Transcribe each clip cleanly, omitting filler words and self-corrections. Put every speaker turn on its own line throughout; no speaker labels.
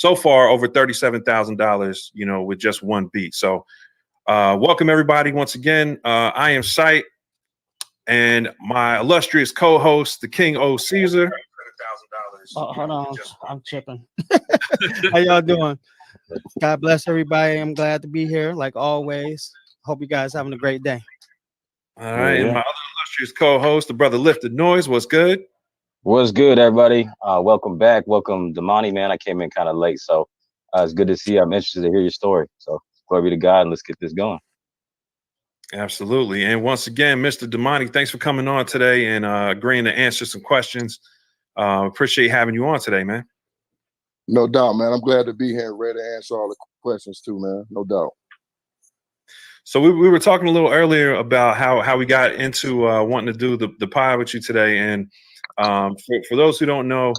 so far over $37,000, with just one beat. So welcome everybody once again. I am Sight, and my illustrious co-host, the King O Caesar.
Hold on, I'm chipping. How y'all doing? God bless everybody. I'm glad to be here, like always. Hope you guys having a great day.
All right, and my other illustrious co-host, the brother Lifted Noise. What's good?
What's good, everybody? Welcome back. Welcome, Damahneee, man. I came in kind of late, so it's good to see you. I'm interested to hear your story. So glory be to God, and let's get this going.
Absolutely. And once again, Mr. Damahneee, thanks for coming on today and agreeing to answer some questions. Appreciate having you on today, man.
No doubt, man. I'm glad to be here and ready to answer all the questions too, man. No doubt.
So we were talking a little earlier about how we got into wanting to do the pod with you today. And for those who don't know,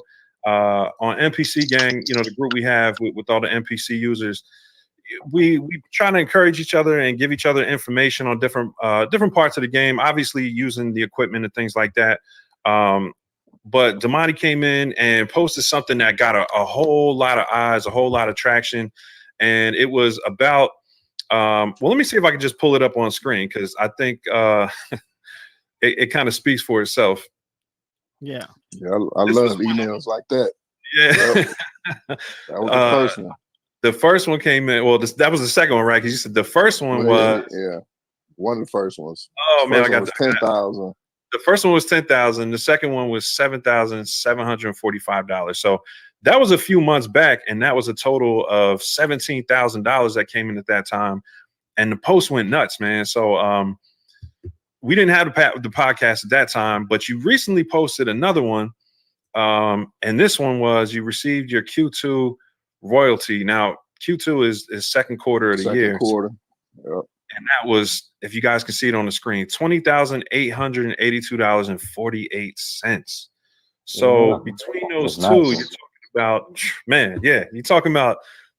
on NPC Gang, the group we have with all the NPC users, we try to encourage each other and give each other information on different parts of the game, obviously using the equipment and things like that. But Damahneee came in and posted something that got a whole lot of eyes, a whole lot of traction. And it was about, well, let me see if I can just pull it up on screen, because I think it kind of speaks for itself.
Yeah, I love emails like that.
Yeah.
Yep. That was the first one.
The first one came in. Well, that was the second one, right? Because you said the first one was.
Yeah, one of the first ones.
Oh, man, I got
10,000.
The first one was 10,000. The second one was $7,745. So that was a few months back, and that was a total of $17,000 that came in at that time. And the post went nuts, man. So we didn't have the podcast at that time, but you recently posted another one. And this one was, you received your Q2 royalty. Now, Q2 is second quarter of the year.
Second quarter. Yep.
And that was, if you guys can see it on the screen, $20,882.48. So between those two, you're talking about, man, yeah, you're talking about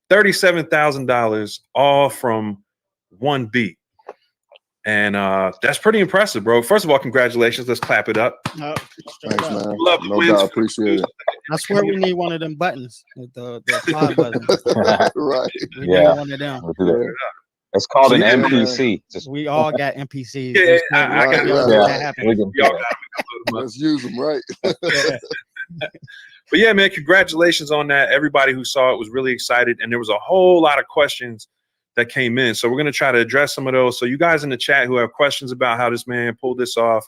$37,000 all from one beat. And that's pretty impressive, bro. First of all, congratulations. Let's clap it up.
Thanks, man.
Love
no doubt, appreciate it.
I swear we need one of them buttons, the applaud button.
Right.
We need one of them.
It's called an NPC.
We all got NPCs.
Yeah, I got
that happen.
Let's use them, right?
But yeah, man, congratulations on that. Everybody who saw it was really excited, and there was a whole lot of questions that came in. So we're going to try to address some of those. So you guys in the chat who have questions about how this man pulled this off,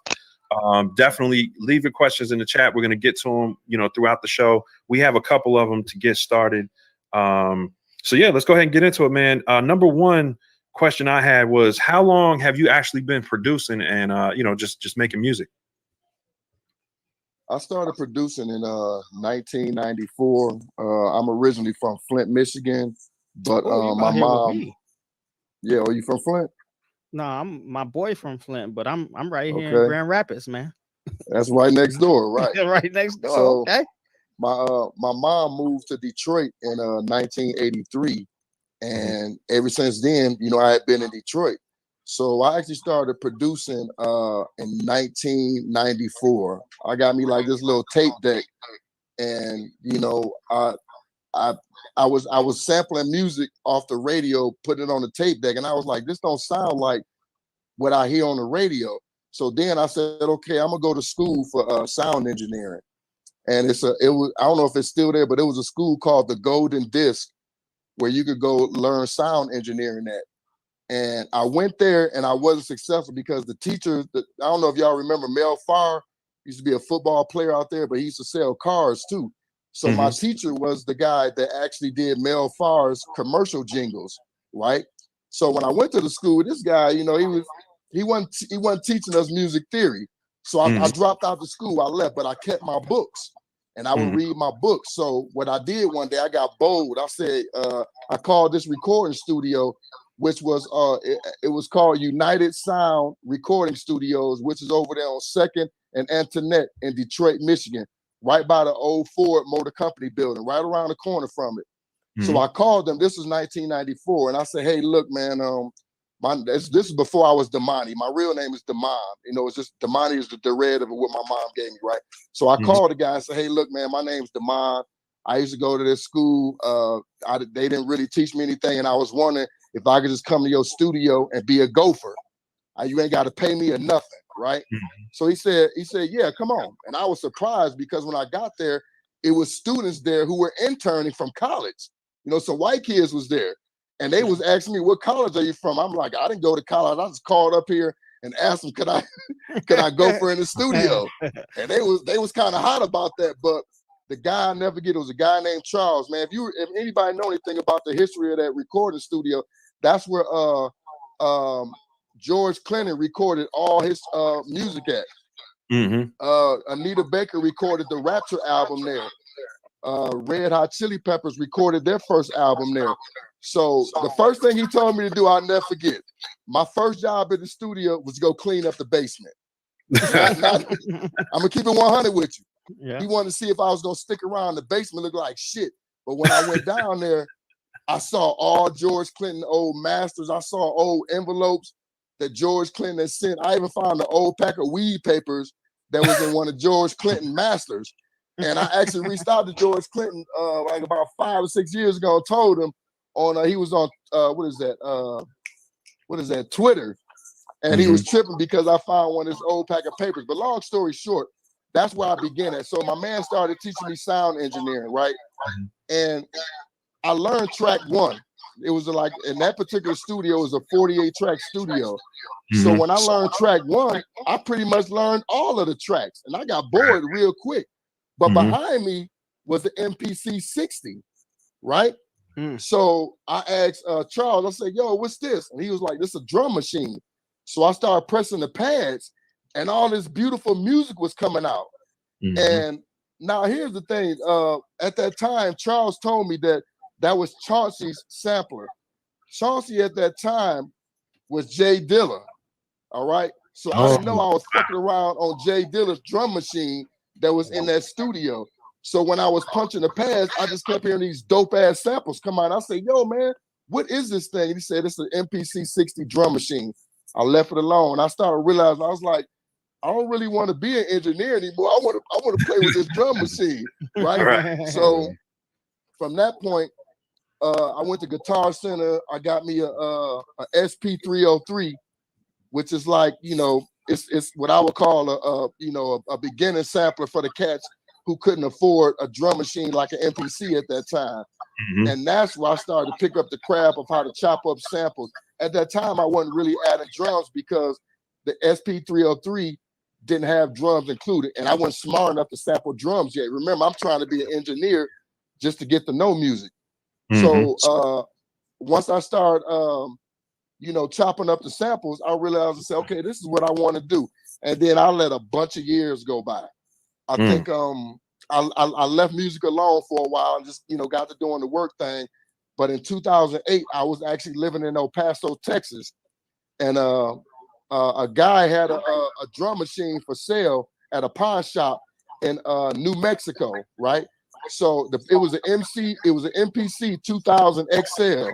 definitely leave your questions in the chat. We're going to get to them, throughout the show. We have a couple of them to get started. So yeah, let's go ahead and get into it, man. Number one question I had was, how long have you actually been producing and, just making music?
I started producing in 1994. I'm originally from Flint, Michigan, but my mom. Yeah, are you from Flint?
No, I'm my boy from Flint, but I'm right here in Grand Rapids, man.
That's right next door, right?
Right next door.
So,
okay.
My mom moved to Detroit in 1983, and ever since then, I had been in Detroit. So I actually started producing in 1994. I got me like this little tape deck, and I was sampling music off the radio, putting it on the tape deck, and I was like, this don't sound like what I hear on the radio. So then I said, okay, I'm gonna go to school for sound engineering. And it was, I don't know if it's still there, but it was a school called the Golden Disc where you could go learn sound engineering at. And I went there and I wasn't successful because the teacher, I don't know if y'all remember Mel Farr, used to be a football player out there, but he used to sell cars too. So my teacher was the guy that actually did Mel Farr's commercial jingles, right? So when I went to the school, this guy, he wasn't teaching us music theory. So I dropped out of school, I left, but I kept my books and I would read my books. So what I did one day, I got bold. I said, I called this recording studio, which was, it was called United Sound Recording Studios, which is over there on 2nd and Antoinette in Detroit, Michigan, right by the old Ford Motor Company building, right around the corner from it. So I called them, this was 1994, and I said, hey, look, man, this is before I was Damahneee. My real name is Damon. It's just Damahneee is the red of what my mom gave me, right? So I called the guy and said, hey, look, man, my name's Damon. I used to go to this school. They didn't really teach me anything, and I was wondering if I could just come to your studio and be a gopher. You ain't got to pay me or nothing, right? So he said, yeah, come on. And I was surprised because when I got there, it was students there who were interning from college. You know, some white kids was there, and they was asking me, what college are you from? I'm like, I didn't go to college. I just called up here and asked them, could I gopher in the studio? And they was kind of hot about that, but the guy I never get, it was a guy named Charles, man. If anybody know anything about the history of that recording studio, that's where George Clinton recorded all his music at. Anita Baker recorded the Rapture album there. Red Hot Chili Peppers recorded their first album there. So the first thing he told me to do, I'll never forget. My first job in the studio was to go clean up the basement. I'm gonna keep it 100 with you.
Yeah.
He wanted to see if I was gonna stick around. The basement looked like shit. But when I went down there, I saw all George Clinton old masters. I saw old envelopes that George Clinton had sent. I even found an old pack of weed papers that was in one of George Clinton masters. And I actually reached out to George Clinton like about 5 or 6 years ago and told him he was on Twitter. And he was tripping because I found one of his old pack of papers. But long story short, that's where I began at. So my man started teaching me sound engineering, right? And I learned track 1. It was like, in that particular studio, it was a 48-track studio. So when I learned track 1, I pretty much learned all of the tracks. And I got bored real quick. But behind me was the MPC 60, right? So I asked Charles, I said, yo, what's this? And he was like, this is a drum machine. So I started pressing the pads, and all this beautiful music was coming out. And now here's the thing. At that time, Charles told me that was Chauncey's sampler. Chauncey at that time was Jay Dilla, all right? So I didn't know I was fucking around on Jay Dilla's drum machine that was in that studio. So when I was punching the pads, I just kept hearing these dope-ass samples come out. I said, yo, man, what is this thing? And he said, it's an MPC 60 drum machine. I left it alone. I started realizing, I was like, I don't really want to be an engineer anymore. I want to play with this drum machine, right? So from that point, I went to Guitar Center. I got me a SP303, which is like, you know, it's what I would call a beginning sampler for the cats who couldn't afford a drum machine like an MPC at that time. And that's where I started to pick up the craft of how to chop up samples. At that time, I wasn't really adding drums because the SP303 didn't have drums included, and I wasn't smart enough to sample drums yet. Remember, I'm trying to be an engineer just to get to know music. So once I started, chopping up the samples, I realized, I said, okay, this is what I want to do. And then I let a bunch of years go by. I think I left music alone for a while and just, got to doing the work thing. But in 2008, I was actually living in El Paso, Texas. And a guy had a drum machine for sale at a pawn shop in New Mexico, right? So it was an MPC 2000 XL.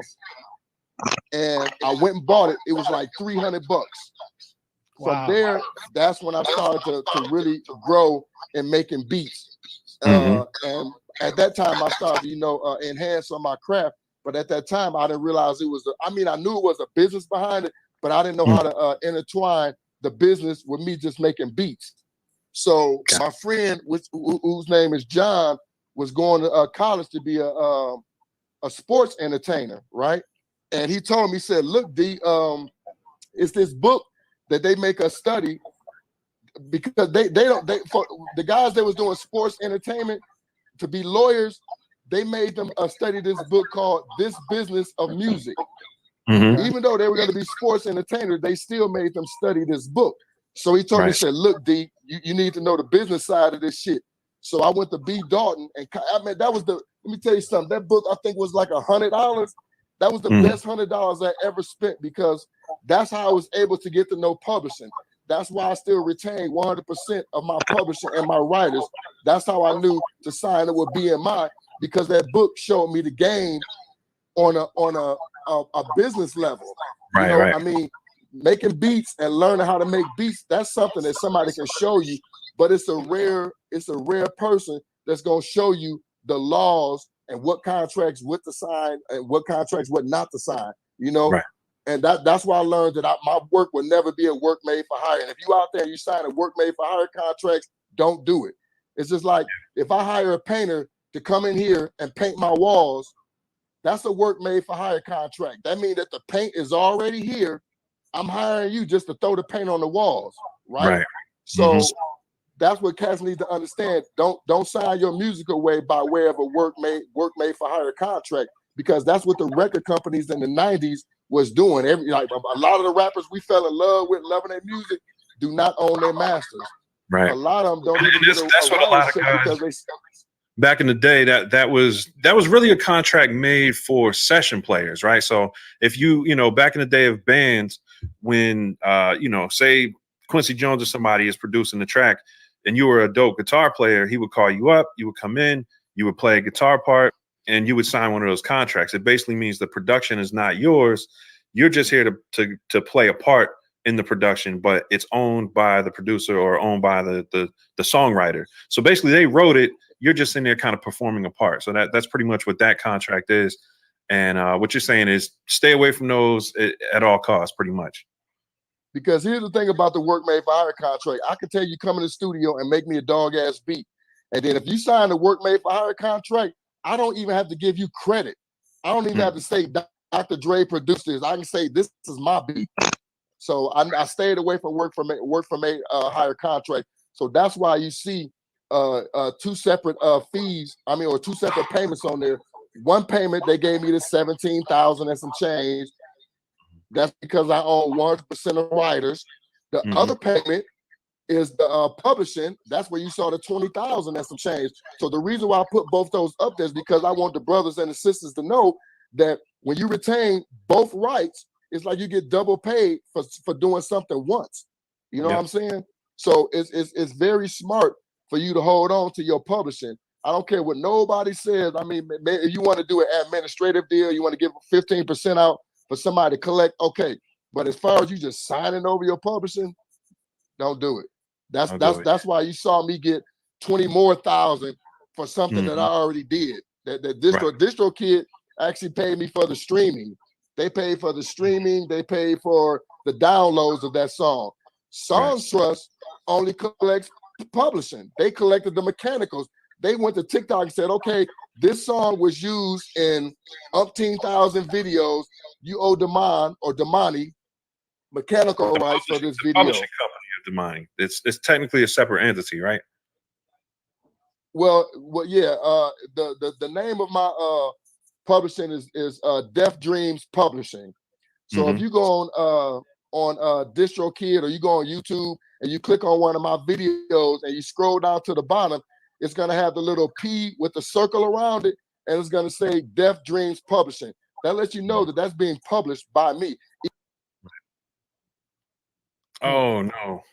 And I went and bought it. It was like $300. Wow. From there, that's when I started to really grow in making beats. And at that time, I started, enhance on my craft. But at that time, I didn't realize it was, I knew it was a business behind it, but I didn't know how to intertwine the business with me just making beats. So my friend, whose name is John, was going to college to be a sports entertainer, right? And he told me, he said, look, D, it's this book that they make us study because for the guys that was doing sports entertainment to be lawyers, they made them study this book called This Business of Music. Even though they were going to be sports entertainers, they still made them study this book. So he told me, he said, look, D, you need to know the business side of this shit. So I went to B. Dalton, and that was let me tell you something, that book I think was like $100. That was the best $100 I ever spent because that's how I was able to get to know publishing. That's why I still retain 100% of my publishing and my writers. That's how I knew to sign it with BMI because that book showed me the game on a business level. Making beats and learning how to make beats, that's something that somebody can show you, but it's a rare person that's gonna show you the laws and what contracts what to sign and what contracts what not to sign, you know.
Right.
And that's why I learned that my work will never be a work made for hire. And if you out there and you sign a work made for hire contracts, don't do it. It's just like if I hire a painter to come in here and paint my walls, that's a work made for hire contract. That means that the paint is already here. I'm hiring you just to throw the paint on the walls, right? So that's what cats need to understand. Don't sign your music away by way of a work made for hire contract, because that's what the record companies in the 90s was doing. Like a lot of the rappers we fell in love with, loving their music, do not own their masters.
Right.
A lot of them don't even
that's what a lot of guys,
because they
back in the day, that was really a contract made for session players, right? So if you back in the day of bands, when say Quincy Jones or somebody is producing the track and you were a dope guitar player, he would call you up, you would come in, you would play a guitar part, and you would sign one of those contracts. It basically means the production is not yours. You're just here to play a part in the production, but it's owned by the producer or owned by the songwriter. So basically they wrote it. You're just in there kind of performing a part. So that's pretty much what that contract is. And what you're saying is stay away from those at all costs, pretty much.
Because here's the thing about the work made for hire contract. I can tell you come in the studio and make me a dog ass beat. And then if you sign the work made for hire contract, I don't even have to give you credit. I don't even have to say Dr. Dre produced this. I can say this is my beat. So I stayed away from work for hire contract. So that's why you see two separate fees. Or two separate payments on there. One payment they gave me the $17,000 and some change. That's because I own 100% of writers. The other payment is the publishing. That's where you saw the $20,000 and some change. So the reason why I put both those up there is because I want the brothers and the sisters to know that when you retain both rights, it's like you get double paid for doing something once. You know what I'm saying? So it's very smart for you to hold on to your publishing. I don't care what nobody says. If you want to do an administrative deal, you want to give 15% out for somebody to collect, okay. But as far as you just signing over your publishing, don't do it. That's why you saw me get 20 more thousand for something that I already did. That distro kid actually paid me for the streaming. They paid for the streaming. They paid for the downloads of that song. Song Trust only collects publishing. They collected the mechanicals. They went to TikTok and said, okay, this song was used in umpteen thousand videos. You owe Damahneee mechanical rights for this video.
Publishing company of Damahneee. It's technically a separate entity, right?
Well, yeah. The name of my publishing is Def Dreams Publishing. So if you go on DistroKid or you go on YouTube and you click on one of my videos and you scroll down to the bottom, it's gonna have the little P with the circle around it, and it's gonna say Def Dreams Publishing. That lets you know that that's being published by me.
Oh no,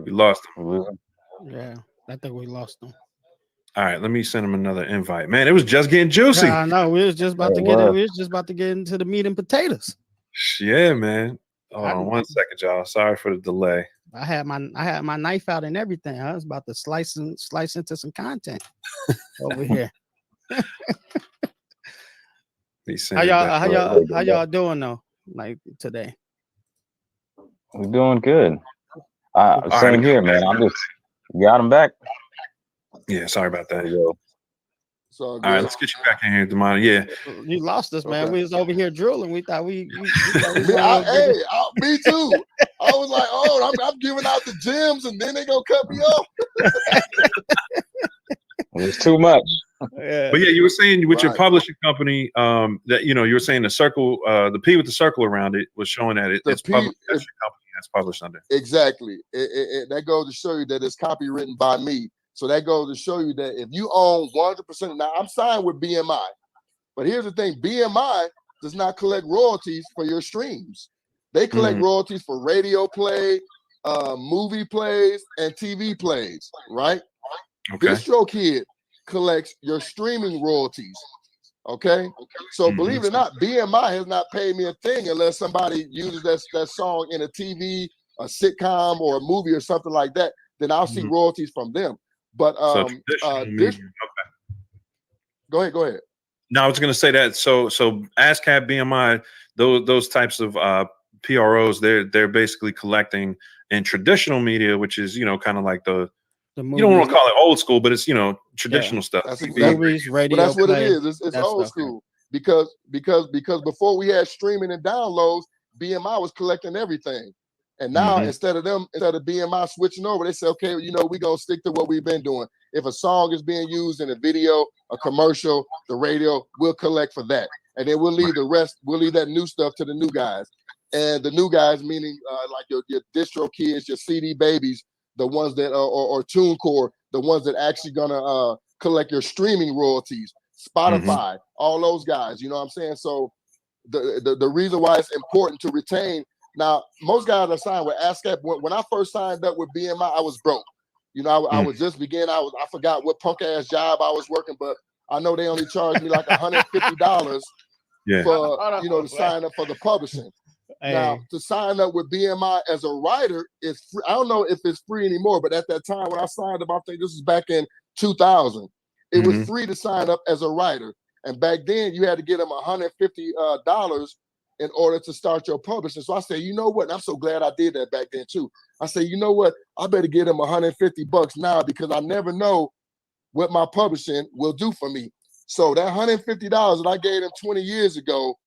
we lost him.
Yeah, I think we lost him.
All right, let me send him another invite. Man, it was just getting juicy.
I know. We was just about to get it. We was just about to get into the meat and potatoes.
Yeah, man. Hold on 1 second, y'all. Sorry for the delay.
I had my knife out and everything. I was about to slice into some content over here. How y'all doing though? Like today?
We're doing good. Same here, man. I'm just got him back.
Yeah, sorry about that.
All
right, let's get you back in here, Damahneee. Yeah,
you lost us, man. We was over here drilling. We thought we
me too. I was like, oh, I'm giving out the gems, and then they gonna cut me off.
It's too much.
But yeah, you were saying with your publishing company, that you were saying the circle, the P with the circle around it was showing that it's published. That's your company that's published under.
Exactly. That goes to show you that it's copywritten by me. So that goes to show you that if you own 100%, now I'm signed with BMI, but here's the thing: BMI does not collect royalties for your streams. They collect royalties for radio play, movie plays, and TV plays, right?
Okay.
DistroKid collects your streaming royalties. Okay. So believe it or not, BMI has not paid me a thing unless somebody uses that song in a TV, a sitcom, or a movie or something like that. Then I'll see royalties from them. But Go ahead.
No, I was going to say that. So ASCAP, BMI, those types of PROs, they're basically collecting in traditional media, which is kind of like the
movies.
You don't want to call it old school, but it's traditional stuff.
That's
TV.
Movies, radio.
But that's what
play,
it is. It's old school because before we had streaming and downloads, BMI was collecting everything. And now instead of BMI switching over, they say, okay, we're gonna stick to what we've been doing. If a song is being used in a video, a commercial, the radio, we'll collect for that. And then we'll leave the rest, we'll leave that new stuff to the new guys. And the new guys, meaning like your distro kids, your CD babies, the ones that or TuneCore, the ones that actually gonna collect your streaming royalties, Spotify, all those guys, you know what I'm saying? So the reason why it's important to retain. Now, most guys are signed with ASCAP. When I first signed up with BMI, I was broke. I was just beginning. I forgot what punk ass job I was working, but I know they only charged me like $150 for to sign up for the publishing. Hey. Now, to sign up with BMI as a writer is free. I don't know if it's free anymore, but at that time when I signed up, I think this was back in 2000. It was free to sign up as a writer, and back then you had to get them $150 in order to start your publishing. So I said, you know what? And I'm so glad I did that back then too. I said, you know what? I better get them $150 now because I never know what my publishing will do for me. So that $150 that I gave them 20 years ago,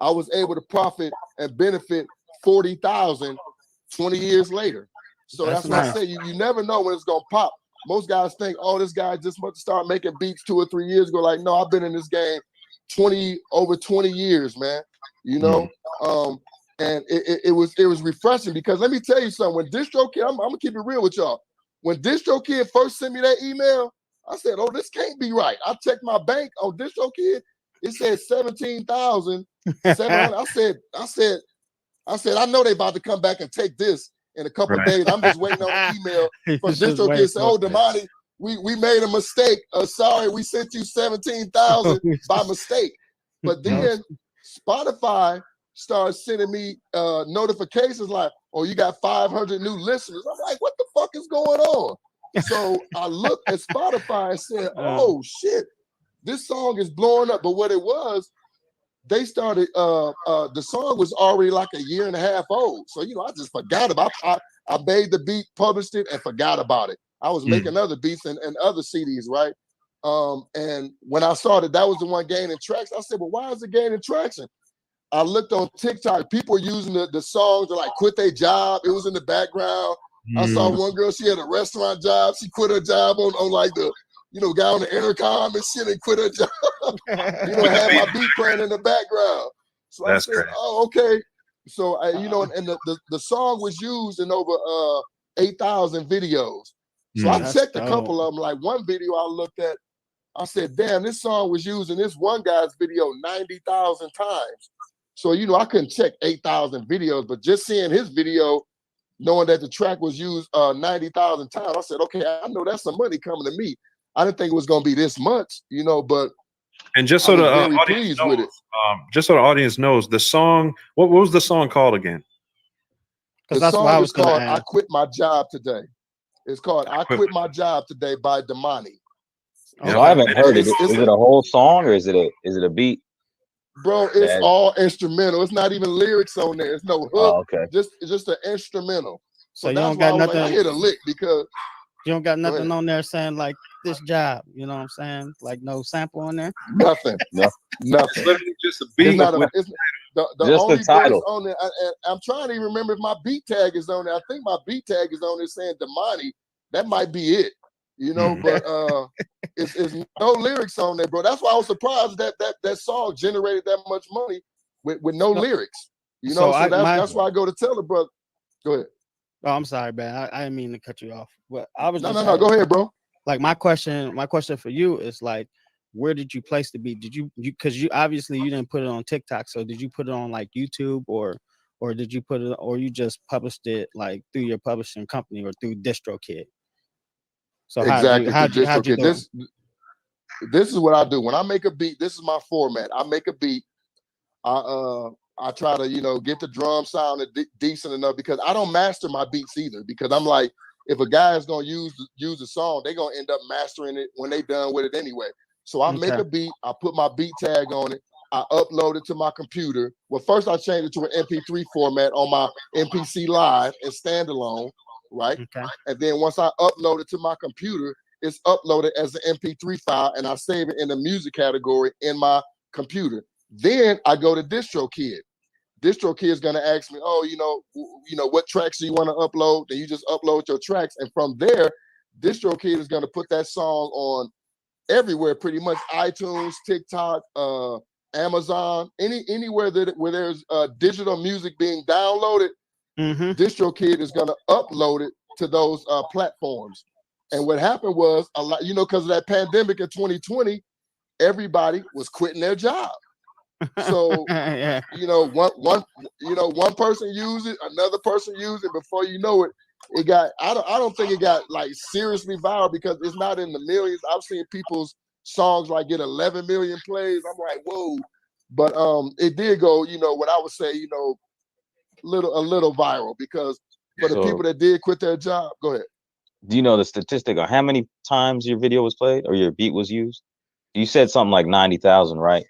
I was able to profit and benefit 40,000 20 years later. So that's what I say. You never know when it's gonna pop. Most guys think, oh, this guy just must start making beats 2 or 3 years ago. Like, no, I've been in this game over 20 years, man. And it was refreshing because let me tell you something. When DistroKid, I'm gonna keep it real with y'all. When DistroKid first sent me that email, I said, oh, this can't be right. I checked my bank on DistroKid. It said 17,700. I said, I know they about to come back and take this in a couple of days. I'm just waiting on an email from DistroKid saying, oh, Damahneee, we made a mistake. Sorry, we sent you 17,000 by mistake. But then Spotify started sending me notifications like, oh, you got 500 new listeners. I'm like, what the fuck is going on? So I looked at Spotify and said, oh, shit, this song is blowing up. But what it was, they started, the song was already like a year and a half old. So, I just forgot about it. I made the beat, published it, and forgot about it. I was making other beats and other CDs, right? And when I started, that was the one gaining traction. I said, well, why is it gaining traction? I looked on TikTok. People were using the songs to like quit their job. It was in the background. I saw one girl, she had a restaurant job. She quit her job on like the, guy on the intercom and shit and quit her job. Had my beat playing in the background. So I said, oh, okay. So, and the song was used in over 8,000 videos. So I checked a couple of them. Like one video I looked at, I said, damn, this song was used in this one guy's video 90,000 times. So, I couldn't check 8,000 videos, but just seeing his video, knowing that the track was used 90,000 times, I said, okay, I know that's some money coming to me. I didn't think it was going to be this much, but
and just so the audience knows, the song, what was the song called again?
The song is called I Quit My Job Today. It's called I Quit My Job Today by Damahneee.
No, I haven't heard it. Is it a whole song or is it a beat?
Bro, it's all instrumental. It's not even lyrics on there. It's no hook.
Oh, okay.
It's just an instrumental.
So you don't got nothing.
I hit a lick because
you don't got nothing on there saying like this job. You know what I'm saying? Like no sample on there.
Nothing. Nothing.
Literally just a beat.
The only the title on there. I'm trying to even remember if my beat tag is on there. I think my beat tag is on there saying Damahneee. That might be it. But it's no lyrics on there, bro. That's why I was surprised that song generated that much money with no lyrics. So that's why I go to tell the brother. Go ahead.
Oh, I'm sorry, man. I didn't mean to cut you off. But I was
no. Go ahead, bro.
Like my question for you is like, where did you place the beat? Did you because you obviously you didn't put it on TikTok, so did you put it on like YouTube or did you put it or you just published it like through your publishing company or through DistroKid? So
exactly.
How'd you do
this is what I do. When I make a beat, this is my format. I make a beat. I try to, get the drum sound decent enough because I don't master my beats either. Because I'm like, if a guy is gonna use the song, they're gonna end up mastering it when they done with it anyway. So I make a beat, I put my beat tag on it, I upload it to my computer. Well, first I changed it to an MP3 format on my MPC Live and standalone, right?
Okay.
And then once I upload it to my computer, it's uploaded as an MP3 file, and I save it in the music category in my computer. Then I go to DistroKid. DistroKid is going to ask me, oh, you know, what tracks do you want to upload? Then you just upload your tracks, and from there, DistroKid is going to put that song on everywhere, pretty much iTunes, TikTok, Amazon, anywhere where there's digital music being downloaded. DistroKid is going to upload it to those platforms. And what happened was a lot, you know, because of that pandemic in 2020, everybody was quitting their job. So you know, one person used it, another person used it. Before you know it, it got. I don't think it got like seriously viral because it's not in the millions. I've seen people's songs like get 11 million plays. I'm like, whoa. But it did go, you know, what I would say, you know, a little viral because for the people that did quit their job. Go ahead.
Do you know the statistic on how many times your video was played or your beat was used? You said something like 90,000, right?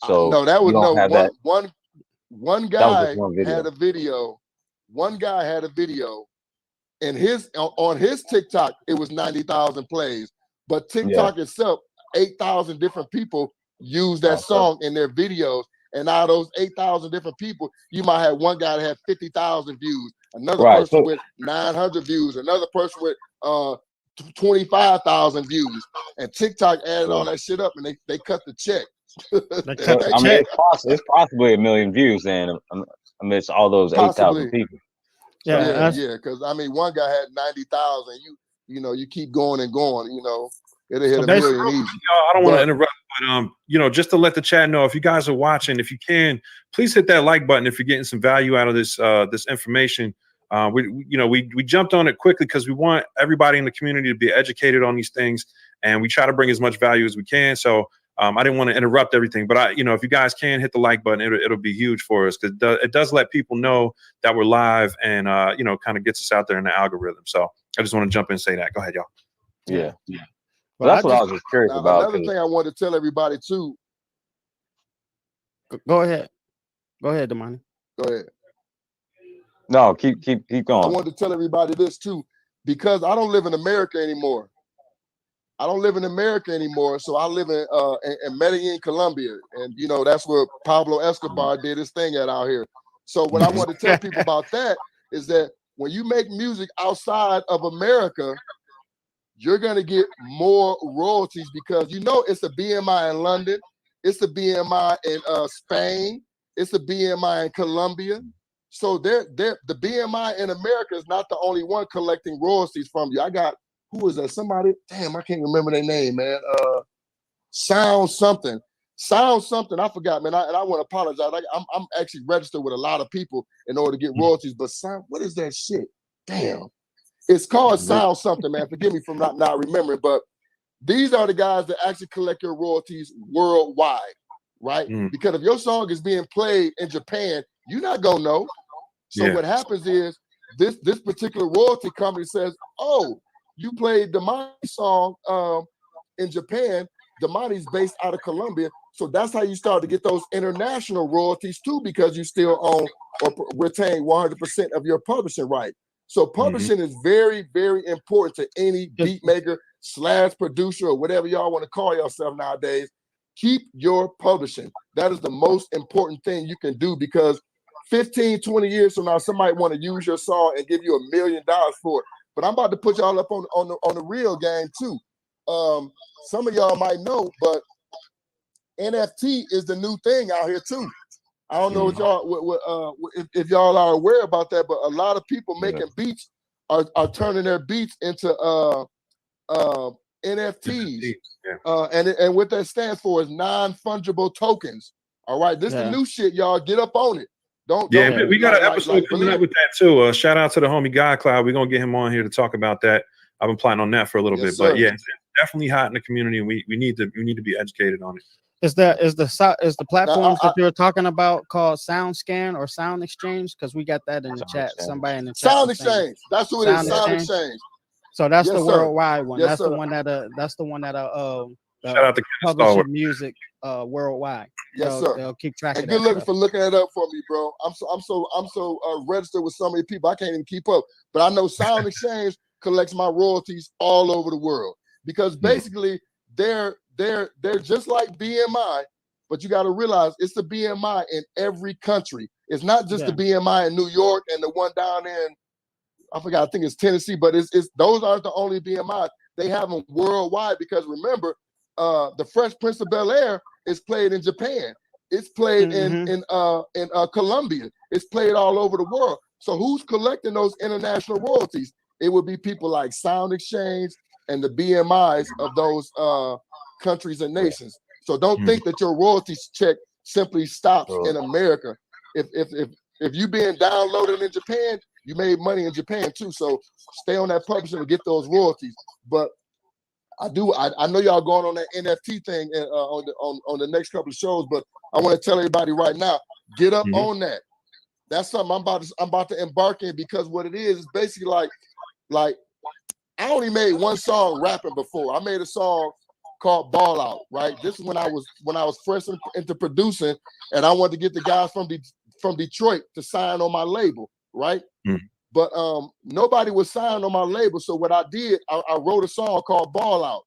So
no, that was one guy
video.
had a video. One guy had a video, and on his TikTok it was 90,000 plays. But TikTok itself, 8,000 different people use that song in their videos. And out of those 8,000 different people, you might have one guy that had 50,000 views, another person with 900 views, another person with 25,000 views. And TikTok added all that shit up, and they cut the check.
I mean, it's possibly 1 million views then amidst all those 8,000 people.
Yeah, because I mean, one guy had 90,000. You know, you keep going and going. You know, it'll hit 1 million easy.
I don't want to interrupt, but you know, just to let the chat know, if you guys are watching, if you can, please hit that like button if you're getting some value out of this this information. We jumped on it quickly because we want everybody in the community to be educated on these things, and we try to bring as much value as we can. So I didn't want to interrupt everything, but you know, if you guys can hit the like button, it'll be huge for us because it does let people know that we're live and you know, kind of gets us out there in the algorithm. So I just want to jump in and say that. Go ahead, y'all.
Yeah. Well, that's what I was just curious about.
Another thing I wanted to tell everybody too.
Go ahead, Damahneee.
Go ahead.
No, keep going.
I wanted to tell everybody this too, because I don't live in America anymore. So I live in Medellin, Colombia, and you know that's where Pablo Escobar did his thing out here. So what I want to tell people about that is that when you make music outside of America, you're gonna get more royalties because you know it's a BMI in London, it's a BMI in Spain, it's a BMI in Colombia. So the BMI in America is not the only one collecting royalties from you. I got, who is that? Somebody, damn, I can't remember their name, man. Sound something. I forgot, man. And I want to apologize. I'm actually registered with a lot of people in order to get royalties. But what is that shit? Damn. It's called Sound something, man. Forgive me for not remembering. But these are the guys that actually collect your royalties worldwide, right? Because if your song is being played in Japan, you're not gonna know. So what happens is this particular royalty company says, oh, you played Damahnee's song in Japan. Damahnee's based out of Colombia. So that's how you start to get those international royalties too, because you still own or retain 100% of your publishing right. So publishing is very, very important to any beat maker / producer or whatever y'all want to call yourself nowadays. Keep your publishing. That is the most important thing you can do, because 15, 20 years from now, somebody want to use your song and give you $1 million for it. But I'm about to put y'all up on the real game too. Some of y'all might know, but NFT is the new thing out here too. I don't know if y'all are aware about that, but a lot of people making beats are turning their beats into NFTs. And what that stands for is non-fungible tokens. All right, this is the new shit, y'all. Get up on it.
We got an episode coming up with that too. Shout out to the homie God Cloud. We're gonna get him on here to talk about that. I've been planning on that for a little bit, but yeah, it's definitely hot in the community, and we need to be educated on it.
Is the platforms that you're talking about called SoundScan or Sound Exchange? Because we got that in the chat. Somebody in the chat.
Sound Exchange. That's what it is. Sound Exchange.
So that's the worldwide one. That's the one that
Shout out to Ken
publish your
Stalwart.
music worldwide.
Yes, sir.
They'll keep track
And
of
good
that
looking
stuff.
for looking that up for me, bro. I'm so registered with so many people I can't even keep up. But I know Sound Exchange collects my royalties all over the world because basically they're just like BMI, but you got to realize it's the BMI in every country. It's not just the BMI in New York and the one down in I forgot, I think it's Tennessee, but it's those aren't the only BMIs. They have them worldwide because remember, the Fresh Prince of Bel-Air is played in Japan. It's played in Colombia. It's played all over the world. So who's collecting those international royalties? It would be people like Sound Exchange and the BMIs of those countries and nations. So don't think that your royalties check simply stops in America. If you being downloaded in Japan, you made money in Japan too. So stay on that publishing and get those royalties. But I know y'all going on that NFT thing on the next couple of shows, but I want to tell everybody right now, get up on that. That's something I'm about to embark in because what it is basically like I only made one song rapping before. I made a song called Ball Out, right? This is when I was fresh into producing, and I wanted to get the guys from Detroit to sign on my label, right? But nobody was signed on my label. So what I did, I wrote a song called Ball Out.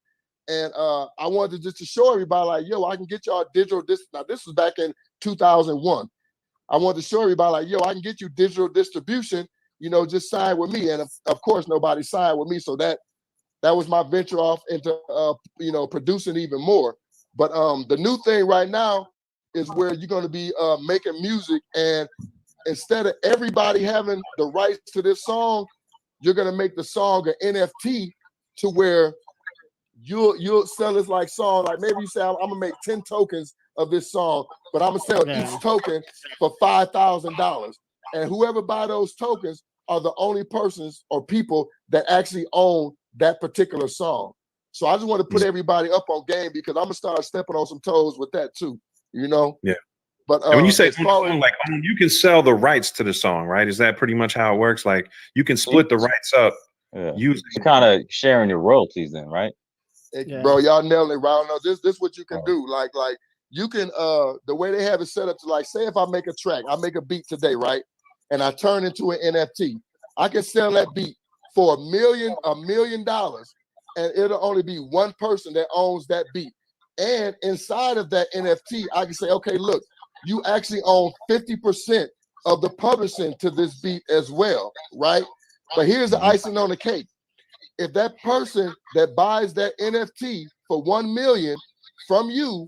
And I wanted just to show everybody like, yo, I can get y'all digital. Now, this was back in 2001. I wanted to show everybody like, yo, I can get you digital distribution, just sign with me. And of course, nobody signed with me. So that was my venture off into, producing even more. But the new thing right now is where you're going to be making music, and instead of everybody having the rights to this song, you're gonna make the song an NFT to where you'll sell this like song. Like maybe you say, I'm gonna make 10 tokens of this song, but I'm gonna sell each token for $5,000. And whoever buy those tokens are the only persons or people that actually own that particular song. So I just want to put everybody up on game because I'm gonna start stepping on some toes with that too.
Yeah.
But
and when you say song, like you can sell the rights to the song, right? Is that pretty much how it works? Like you can split the rights up.
Using kind of sharing your royalties, then, right?
Bro, y'all nailed it. Right now, this what you can do. Like you can the way they have it set up to like say if I make a track, I make a beat today, right? And I turn into an NFT. I can sell that beat for $1 million, and it'll only be one person that owns that beat. And inside of that NFT, I can say, okay, look, you actually own 50% of the publishing to this beat as well, right? But here's the icing on the cake. If that person that buys that NFT for $1 million from you,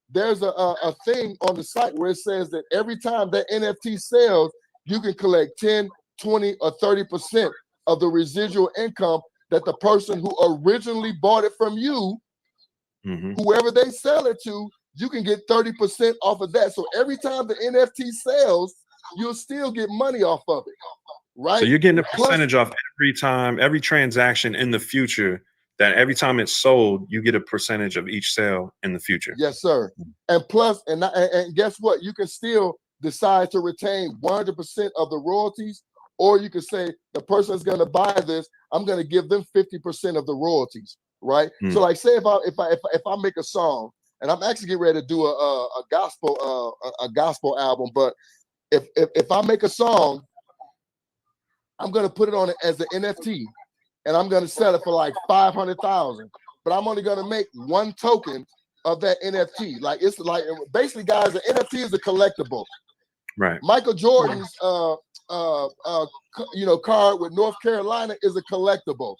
there's a thing on the site where it says that every time that NFT sells, you can collect 10, 20, or 30% of the residual income that the person who originally bought it from you, whoever they sell it to, you can get 30% off of that. So every time the NFT sells, you'll still get money off of it, right?
So you're getting a percentage off every transaction in the future. That every time it's sold, you get a percentage of each sale in the future.
Yes, sir. And plus, and guess what? You can still decide to retain 100% of the royalties, or you can say the person that's going to buy this, I'm going to give them 50% of the royalties, right? So, like, say if I make a song. And I'm actually getting ready to do a gospel album. But if I make a song, I'm gonna put it on it as an NFT, and I'm gonna sell it for like 500,000. But I'm only gonna make one token of that NFT. Like it's like basically, guys, the NFT is a collectible.
Right.
Michael Jordan's card with North Carolina is a collectible.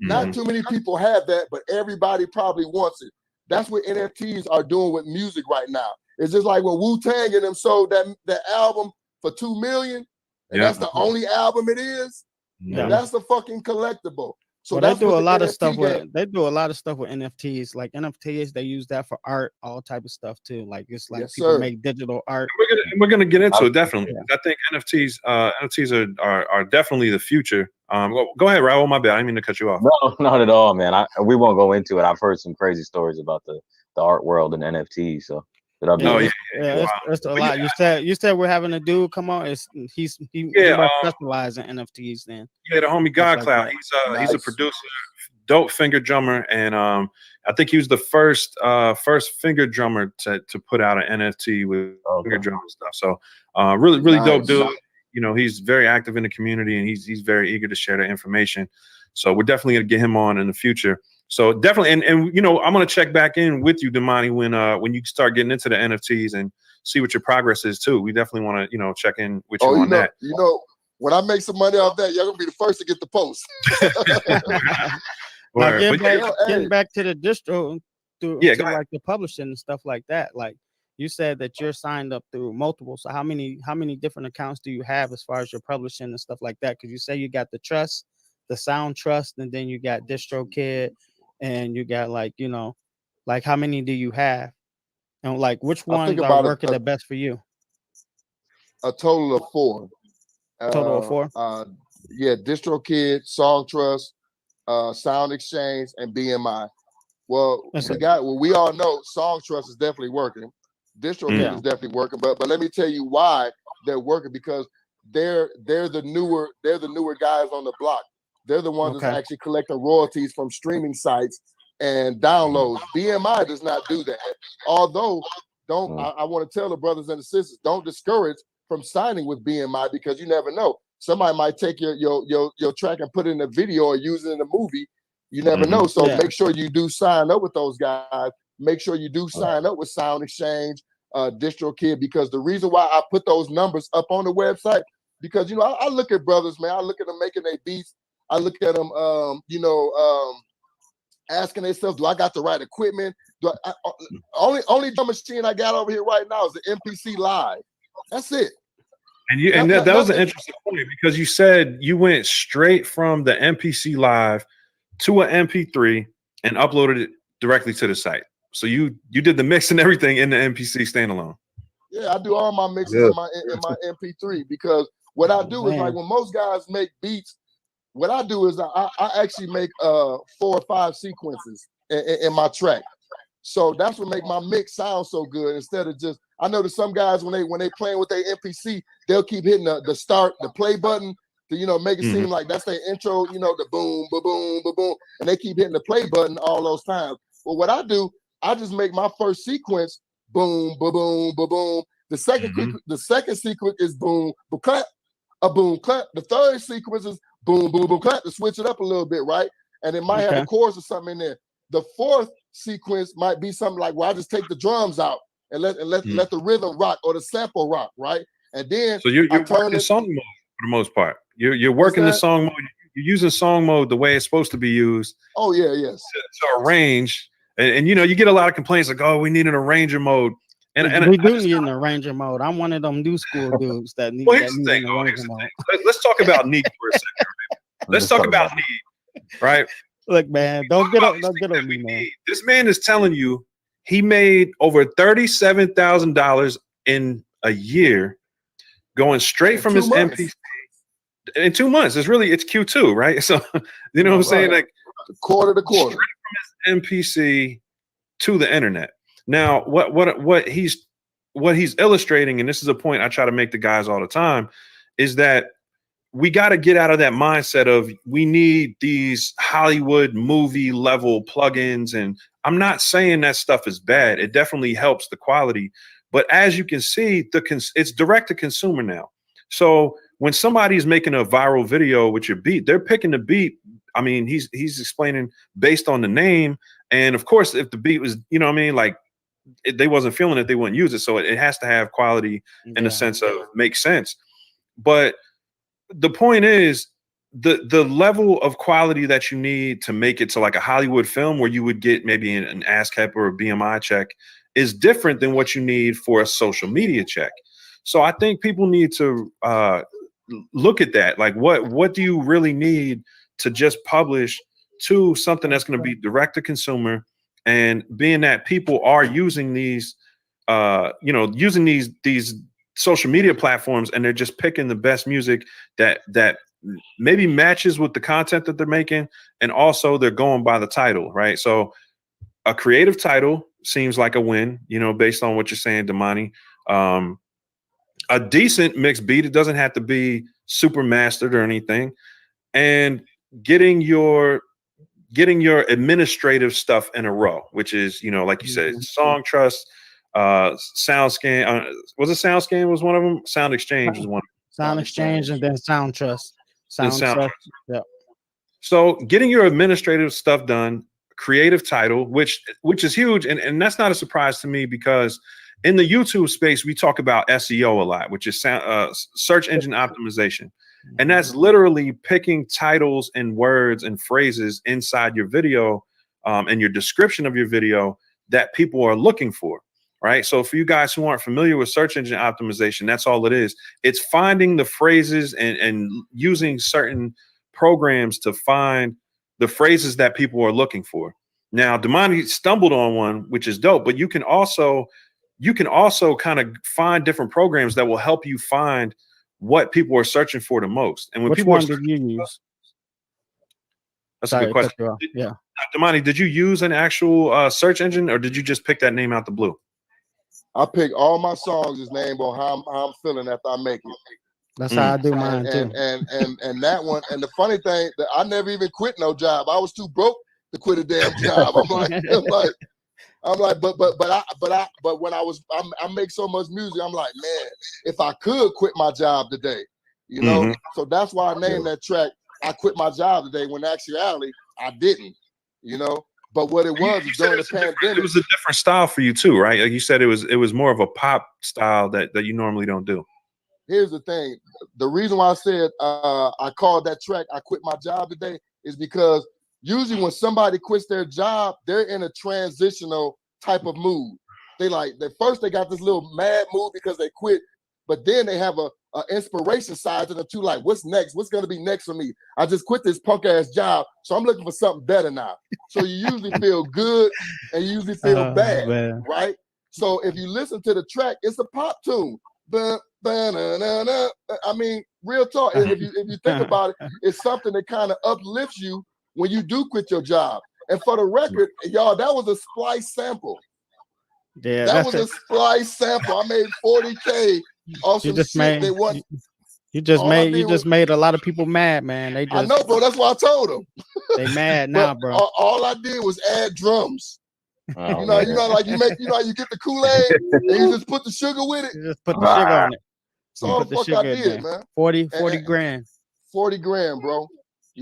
Not too many people have that, but everybody probably wants it. That's what NFTs are doing with music right now. It's just like when Wu-Tang and them sold that album for $2 million, and that's the only album it is. Yeah. That's a fucking collectible. So
they do a lot of stuff with NFTs. Like NFTs, they use that for art, all type of stuff too. Like it's like people make digital art.
We're gonna get into it definitely. I think NFTs are definitely the future. Go ahead, Raul. My bad. I didn't mean to cut you off.
No, not at all, man. We won't go into it. I've heard some crazy stories about the art world and NFTs. So
it's a lot. You said we're having a dude come on. He specializes in NFTs. Then
the homie God Cloud. He's a producer, dope finger drummer, and I think he was the first finger drummer to put out an NFT with finger drum and stuff. So really dope dude. You know, he's very active in the community, and he's very eager to share the information. So we're definitely gonna get him on in the future. So definitely, and you know, I'm gonna check back in with you, Damahneee, when you start getting into the NFTs and see what your progress is too. We definitely want to, you know, check in with you on that.
You know, when I make some money off that, you're gonna be the first to get the post.
Now, getting back to the distro, to like the publishing and stuff like that. Like you said that you're signed up through multiple. So how many different accounts do you have as far as your publishing and stuff like that? Because you say you got the Trust, the Sound Trust, and then you got DistroKid, and you got, like, you know, like, how many do you have? And like, which ones are working the best for you?
A total of 4.
Total of 4?
Yeah, DistroKid, Song Trust, Sound Exchange, and BMI. Well, we all know Song Trust is definitely working. DistroKid is definitely working, but let me tell you why they're working, because they're the newer guys on the block. They're the ones that's actually collecting royalties from streaming sites and downloads. BMI does not do that. Although, I want to tell the brothers and the sisters, don't discourage from signing with BMI, because you never know. Somebody might take your track and put it in a video or use it in a movie. You never know. So make sure you do sign up with those guys. Make sure you do sign up with Sound Exchange, DistroKid, because the reason why I put those numbers up on the website, because, you know, I look at brothers, man. I look at them making their beats. I look at them, asking themselves, do I got the right equipment? Only drum machine I got over here right now is the MPC Live. That's it.
And that was an interesting point, because you said you went straight from the MPC Live to an MP3 and uploaded it directly to the site. So you did the mix and everything in the MPC standalone.
Yeah, I do all my mixes in my MP3, because what I do is, like, when most guys make beats, what I do is I actually make 4 or 5 sequences in my track. So that's what make my mix sound so good. Instead of just, I know that some guys, when they playing with their MPC, they'll keep hitting the start, the play button to, you know, make it seem like that's their intro, you know, the boom, ba boom, ba boom, and they keep hitting the play button all those times. Well, what I do, I just make my first sequence boom, ba boom, ba boom. The second sequence is boom, ba clap, a boom clap. The third sequence is boom, boom, boom clap, to switch it up a little bit, right? And it might have a chorus or something in there. The fourth sequence might be something like, well, I just take the drums out and let the rhythm rock, or the sample rock, right? And then
so you're working song mode for the most part. You're working the song mode. You're using song mode the way it's supposed to be used.
Oh yeah, yes.
To arrange, and you know, you get a lot of complaints like, oh, we need an arranger mode. And
we do need an arranger mode. I'm one of them new school dudes that need, an arranger mode.
Let's talk about need for a second. Let's talk about need, right?
Look, man, don't get on me, man.
This man is telling you he made over $37,000 in a year, going straight from his MPC in 2 months. It's Q2, right? So you know what I'm saying, like
quarter to quarter,
straight from his MPC to the internet. Now, what he's illustrating, and this is a point I try to make to guys all the time, is that we got to get out of that mindset of we need these Hollywood movie level plugins. And I'm not saying that stuff is bad. It definitely helps the quality. But as you can see, it's direct to consumer now. So when somebody's making a viral video with your beat, they're picking the beat. I mean, he's explaining based on the name. And of course, if the beat was, you know what I mean, like they wasn't feeling it, they wouldn't use it. So it has to have quality in the sense of make sense. But the point is, the level of quality that you need to make it to like a Hollywood film where you would get maybe an ASCAP or a BMI check is different than what you need for a social media check. So I think people need to look at that. Like, what do you really need to just publish to something that's going to be direct to consumer? And being that people are using these, using these social media platforms, and they're just picking the best music that maybe matches with the content that they're making, and also they're going by the title, right? So a creative title seems like a win, you know, based on what you're saying, Damahneee. A decent mixed beat, it doesn't have to be super mastered or anything, and getting your getting your administrative stuff in a row, which is, you know, like you said, Song Trust, SoundScan. Was it SoundScan was one of them? Sound Exchange was one.
Sound Exchange and then Sound Trust.
Sound Trust.
Yeah.
So getting your administrative stuff done, creative title, which is huge, and that's not a surprise to me because in the YouTube space we talk about SEO a lot, which is search engine optimization, and that's literally picking titles and words and phrases inside your video and your description of your video that people are looking for. Right. So for you guys who aren't familiar with search engine optimization, that's all it is. It's finding the phrases and using certain programs to find the phrases that people are looking for. Now, Damahneee stumbled on one, which is dope, but you can also kind of find different programs that will help you find what people are searching for the most. And when
Which
people
one did you use?
That's a good question.
Yeah.
Damahneee, did you use an actual search engine or did you just pick that name out the blue?
I pick all my songs is named on how I'm feeling after I make it.
That's how I do mine too.
And that one, and the funny thing that I never even quit no job. I was too broke to quit a damn job. I'm like, but when I make so much music, I'm like, man, if I could quit my job today, you know. So that's why I named that track I Quit My Job Today, when in actuality I didn't, you know. But what it was during the pandemic,
it was a different style for you too, right? Like you said, it was more of a pop style that you normally don't do.
Here's the thing. The reason why I said I called that track I Quit My Job Today is because usually when somebody quits their job, they're in a transitional type of mood. They first they got this little mad mood because they quit, but then they have a inspiration side to them too. Like, what's next? What's gonna be next for me? I just quit this punk ass job, so I'm looking for something better now. So you usually feel good and you usually feel bad, right? So if you listen to the track, it's a pop tune. I mean, real talk. If you think about it, it's something that kind of uplifts you when you do quit your job. And for the record, y'all, that was a splice sample.
Yeah,
that was a splice sample. I made 40K. Also,
you just made a lot of people mad, man.
I know, bro. That's why I told them.
They mad now, bro.
All I did was add drums. You know, like you make, you get the Kool-Aid and you just put the sugar with it.
You just put the sugar on it.
That's all the fuck I did, man.
40 grand.
40 grand, bro.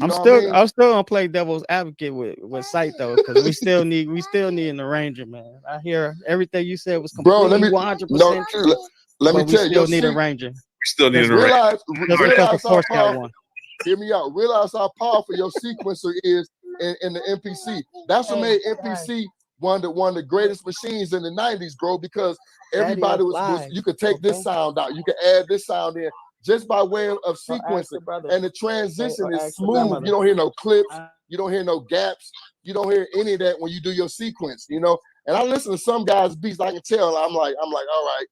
I'm still gonna play devil's advocate with Sight though, because we still need an arranger, man. I hear everything you said was completely 100% true.
Let me tell you,
still need an arranger.
We still need an arranger.
Realize how powerful, hear me out. Realize how powerful your sequencer is in the MPC. That's what made MPC one of the greatest machines in the 90s, bro, because everybody was you could take this sound out, you could add this sound in just by way of sequencing, and the transition is smooth. You don't hear no clips, you don't hear no gaps, you don't hear any of that when you do your sequence, you know. And I listen to some guys' beats, I can tell, I'm like, all right,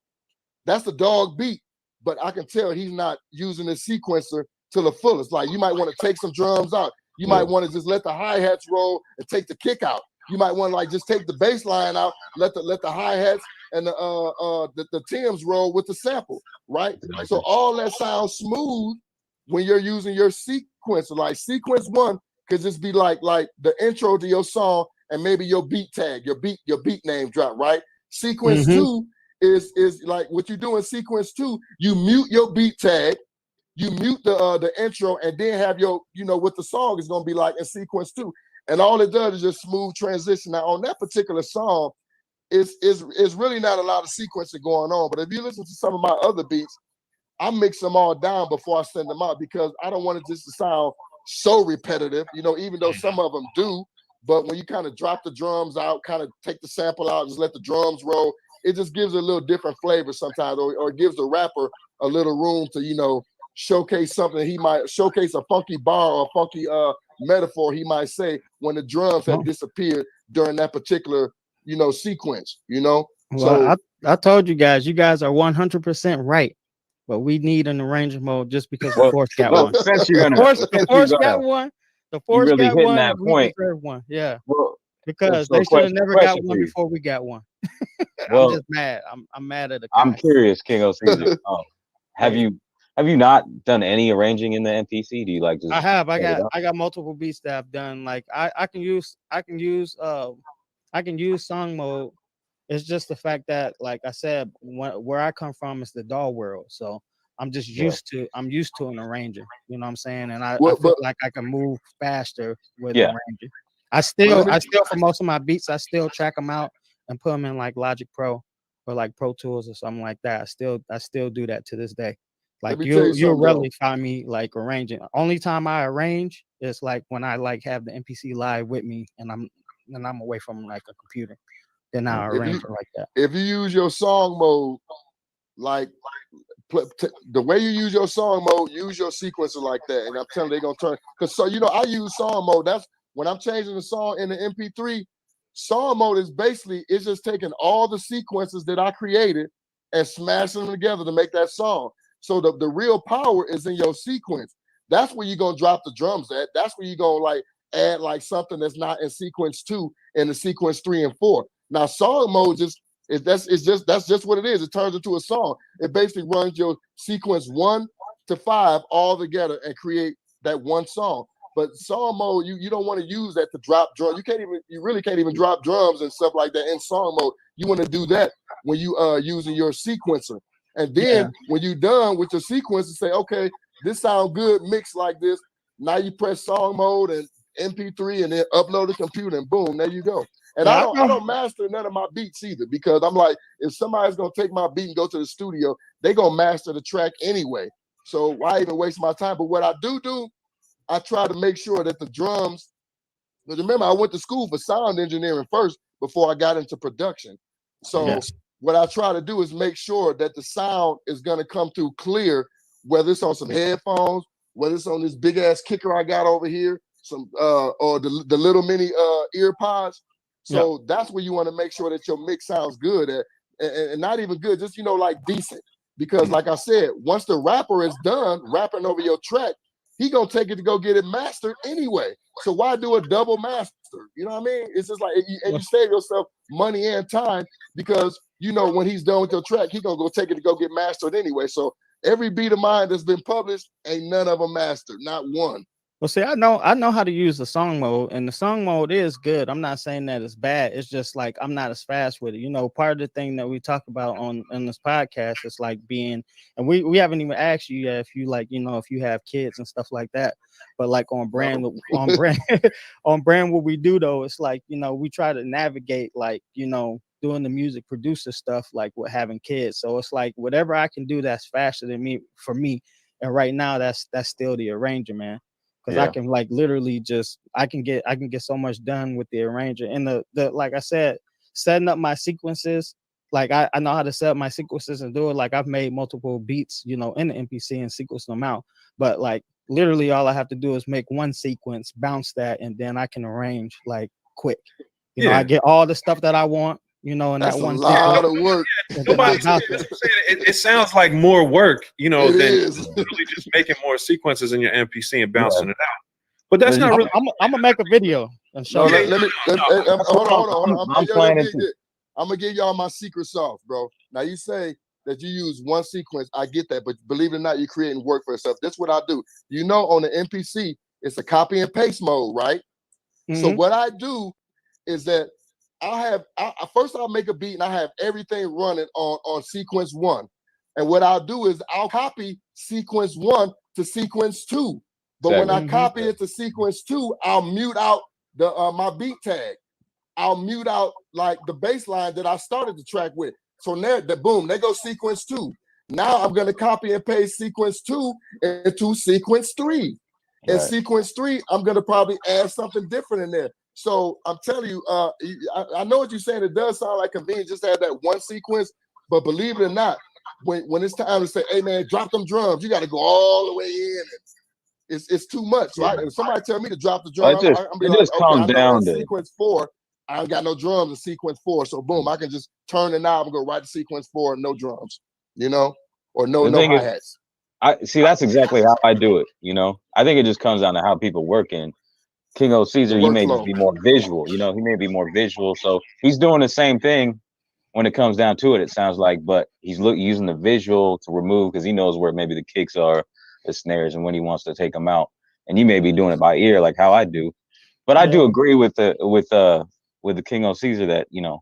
that's the dog beat, but I can tell he's not using the sequencer to the fullest. Like, you might want to take some drums out, you might want to just let the hi-hats roll and take the kick out. You might want to like just take the bass line out, let the hi-hats and the Tims roll with the sample, right? So all that sounds smooth when you're using your sequencer. Like sequence 1 could just be like the intro to your song and maybe your beat tag, your beat name drop, right? Sequence 2 is like what you do in sequence 2, you mute your beat tag, you mute the intro, and then have your, what the song is gonna be like in sequence 2. And all it does is just smooth transition. Now on that particular song, is really not a lot of sequencing going on. But if you listen to some of my other beats, I mix them all down before I send them out because I don't want it just to sound so repetitive, even though some of them do. But when you kind of drop the drums out, kind of take the sample out, just let the drums roll, it just gives a little different flavor sometimes, or it gives the rapper a little room to, showcase something. He might showcase a funky bar or a funky metaphor he might say when the drums have disappeared during that particular sequence, Well,
so I told you guys are 100% right, but we need an arranger mode just because the Force got one. The Force got one. The Force
really
got
hitting
one.
that
We
point.
deserve one. Yeah.
Well,
because
so
they should have never got one
for you.
before we got one. I'm
Well,
just mad. I'm mad at the guy.
I'm curious, King of Caesar. Have you Have you not done any arranging in the MPC? Do you like just?
I have. I
set it
got.
up?
I got multiple beats that I've done. Like I can use. I can use. I can use song mode. It's just the fact that, like I said, where I come from is the DAW world. So I'm just
Yeah.
used to an arranger. You know what I'm saying? And I
Well,
feel
but
like I can move faster with
Yeah.
arranging. I
let
still
me
for most of my beats, I still track them out and put them in like Logic Pro or like Pro Tools or something like that. I still do that to this day.
let
Like
me tell you
you'll
something though.
rarely find me like arranging. Only time I arrange is like when I like have the MPC live with me and I'm away from like a computer. Then I
If
arrange
you
it like that.
if you use your song mode, like the way you use your song mode, use your sequencer like that. And I'm telling you, they're gonna turn because so I use song mode. That's when I'm changing the song in the MP3. Song mode is basically it's just taking all the sequences that I created and smashing them together to make that song. So the real power is in your sequence. That's where you're gonna drop the drums at. That's where you're gonna like add like something that's not in sequence 2 in the sequence 3 and 4. Now song mode that's just what it is. It turns into a song. It basically runs your sequence 1 to 5 all together and create that one song. But song mode, you don't want to use that to drop drums. You really can't even drop drums and stuff like that in song mode. You want to do that when you using your sequencer. And then when you're done with your sequencer, say, okay, this sound good mixed like this. Now you press song mode and MP3 and then upload the computer and boom, there you go. And
Yeah,
I don't master none of my beats either because I'm like, if somebody's gonna take my beat and go to the studio, they're gonna master the track anyway. So why even waste my time? But what I do, I try to make sure that the drums, because remember, I went to school for sound engineering first before I got into production. So
Yes.
what I try to do is make sure that the sound is gonna come through clear, whether it's on some headphones, whether it's on this big ass kicker I got over here, some or the little mini ear pods. So that's where you want to make sure that your mix sounds good and not even good, just like decent. Because like I said, once the rapper is done rapping over your track, he gonna take it to go get it mastered anyway. So why do a double master? You know what I mean? It's just like and you save yourself money and time because when he's done with your track, he gonna go take it to go get mastered anyway. So every beat of mine that's been published, ain't none of them mastered, not one.
Well, see, I know how to use the song mode, and the song mode is good. I'm not saying that it's bad. It's just like I'm not as fast with it. Part of the thing that we talk about on this podcast is like being, and we haven't even asked you yet if you like, if you have kids and stuff like that. But like on brand, on brand, what we do though, it's like we try to navigate like doing the music producer stuff like with having kids. So it's like whatever I can do that's faster than me for me. And right now that's still the arranger, man. Because I can like literally I can get so much done with the arranger and the like I said, setting up my sequences. Like I know how to set up my sequences and do it. Like I've made multiple beats, in the MPC and sequence them out. But like literally all I have to do is make one sequence, bounce that, and then I can arrange like quick. I get all the stuff that I want. In
That's
that one
a lot
sequence.
of work.
It sounds like more work, than
is.
really just making more sequences in your MPC and bouncing it out. But that's not really.
I'm gonna make a video and show you.
Hold on.
I'm planning to.
I'm gonna give y'all my secret sauce, bro. Now you say that you use one sequence. I get that, but believe it or not, you're creating work for yourself. That's what I do. On the MPC, it's a copy and paste mode, right?
Mm-hmm.
So what I do is that first I'll make a beat and I have everything running on sequence 1. And what I'll do is I'll copy sequence 1 to sequence 2. But when I copy it to sequence 2, I'll mute out the my beat tag. I'll mute out like the bass line that I started the track with. So there goes sequence 2. Now I'm gonna copy and paste sequence 2 into sequence 3. In sequence 3, I'm gonna probably add something different in there. So I'm telling you, I know what you're saying. It does sound like convenient just to have that one sequence, but believe it or not, when it's time to say, "Hey man, drop them drums," you got to go all the way in. It's too much, right? If somebody tell me to drop the drum, I'm be like, okay, I know in sequence 4, I ain't got no drums in sequence 4, so boom, I can just turn the knob and go right to sequence 4, no drums, or no hi-hats.
I see. That's exactly how I do it. I think it just comes down to how people work in. THEKINGOCAESAR, he may just be more visual. He may be more visual. So he's doing the same thing, when it comes down to it, it sounds like, but he's using the visual to remove, because he knows where maybe the kicks are, the snares, and when he wants to take them out. And you may be doing it by ear, like how I do. But I do agree with the King of Caesar that, you know,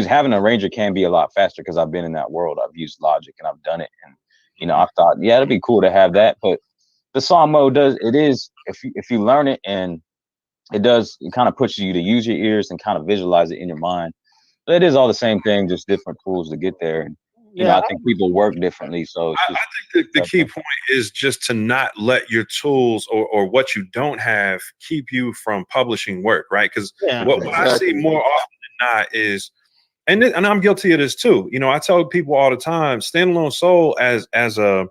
having an arranger can be a lot faster, because I've been in that world. I've used Logic and I've done it, and you know, I thought, yeah, it'd be cool to have that. But the song mode if you learn it, and it kind of pushes you to use your ears and kind of visualize it in your mind. But it is all the same thing, just different tools to get there. And you know, I think people work differently. So it's just,
I think the key point is just to not let your tools or what you don't have keep you from publishing work, right? Because what I see more often than not is, and I'm guilty of this too. You know, I tell people all the time, Standalone Soul as a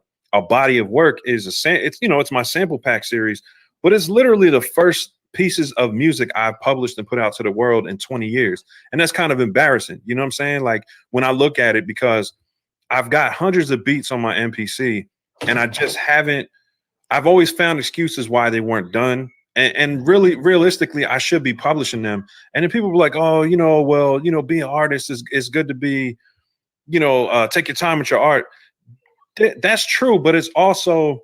body of work is it's my sample pack series, but it's literally the first pieces of music I've published and put out to the world in 20 years. And that's kind of embarrassing. You know what I'm saying? Like when I look at it, because I've got hundreds of beats on my MPC, and I've always found excuses why they weren't done. And really, realistically, I should be publishing them. And then people were like, oh, you know, well, you know, being an artist is good to be, you know, take your time with your art. That's true. But it's also,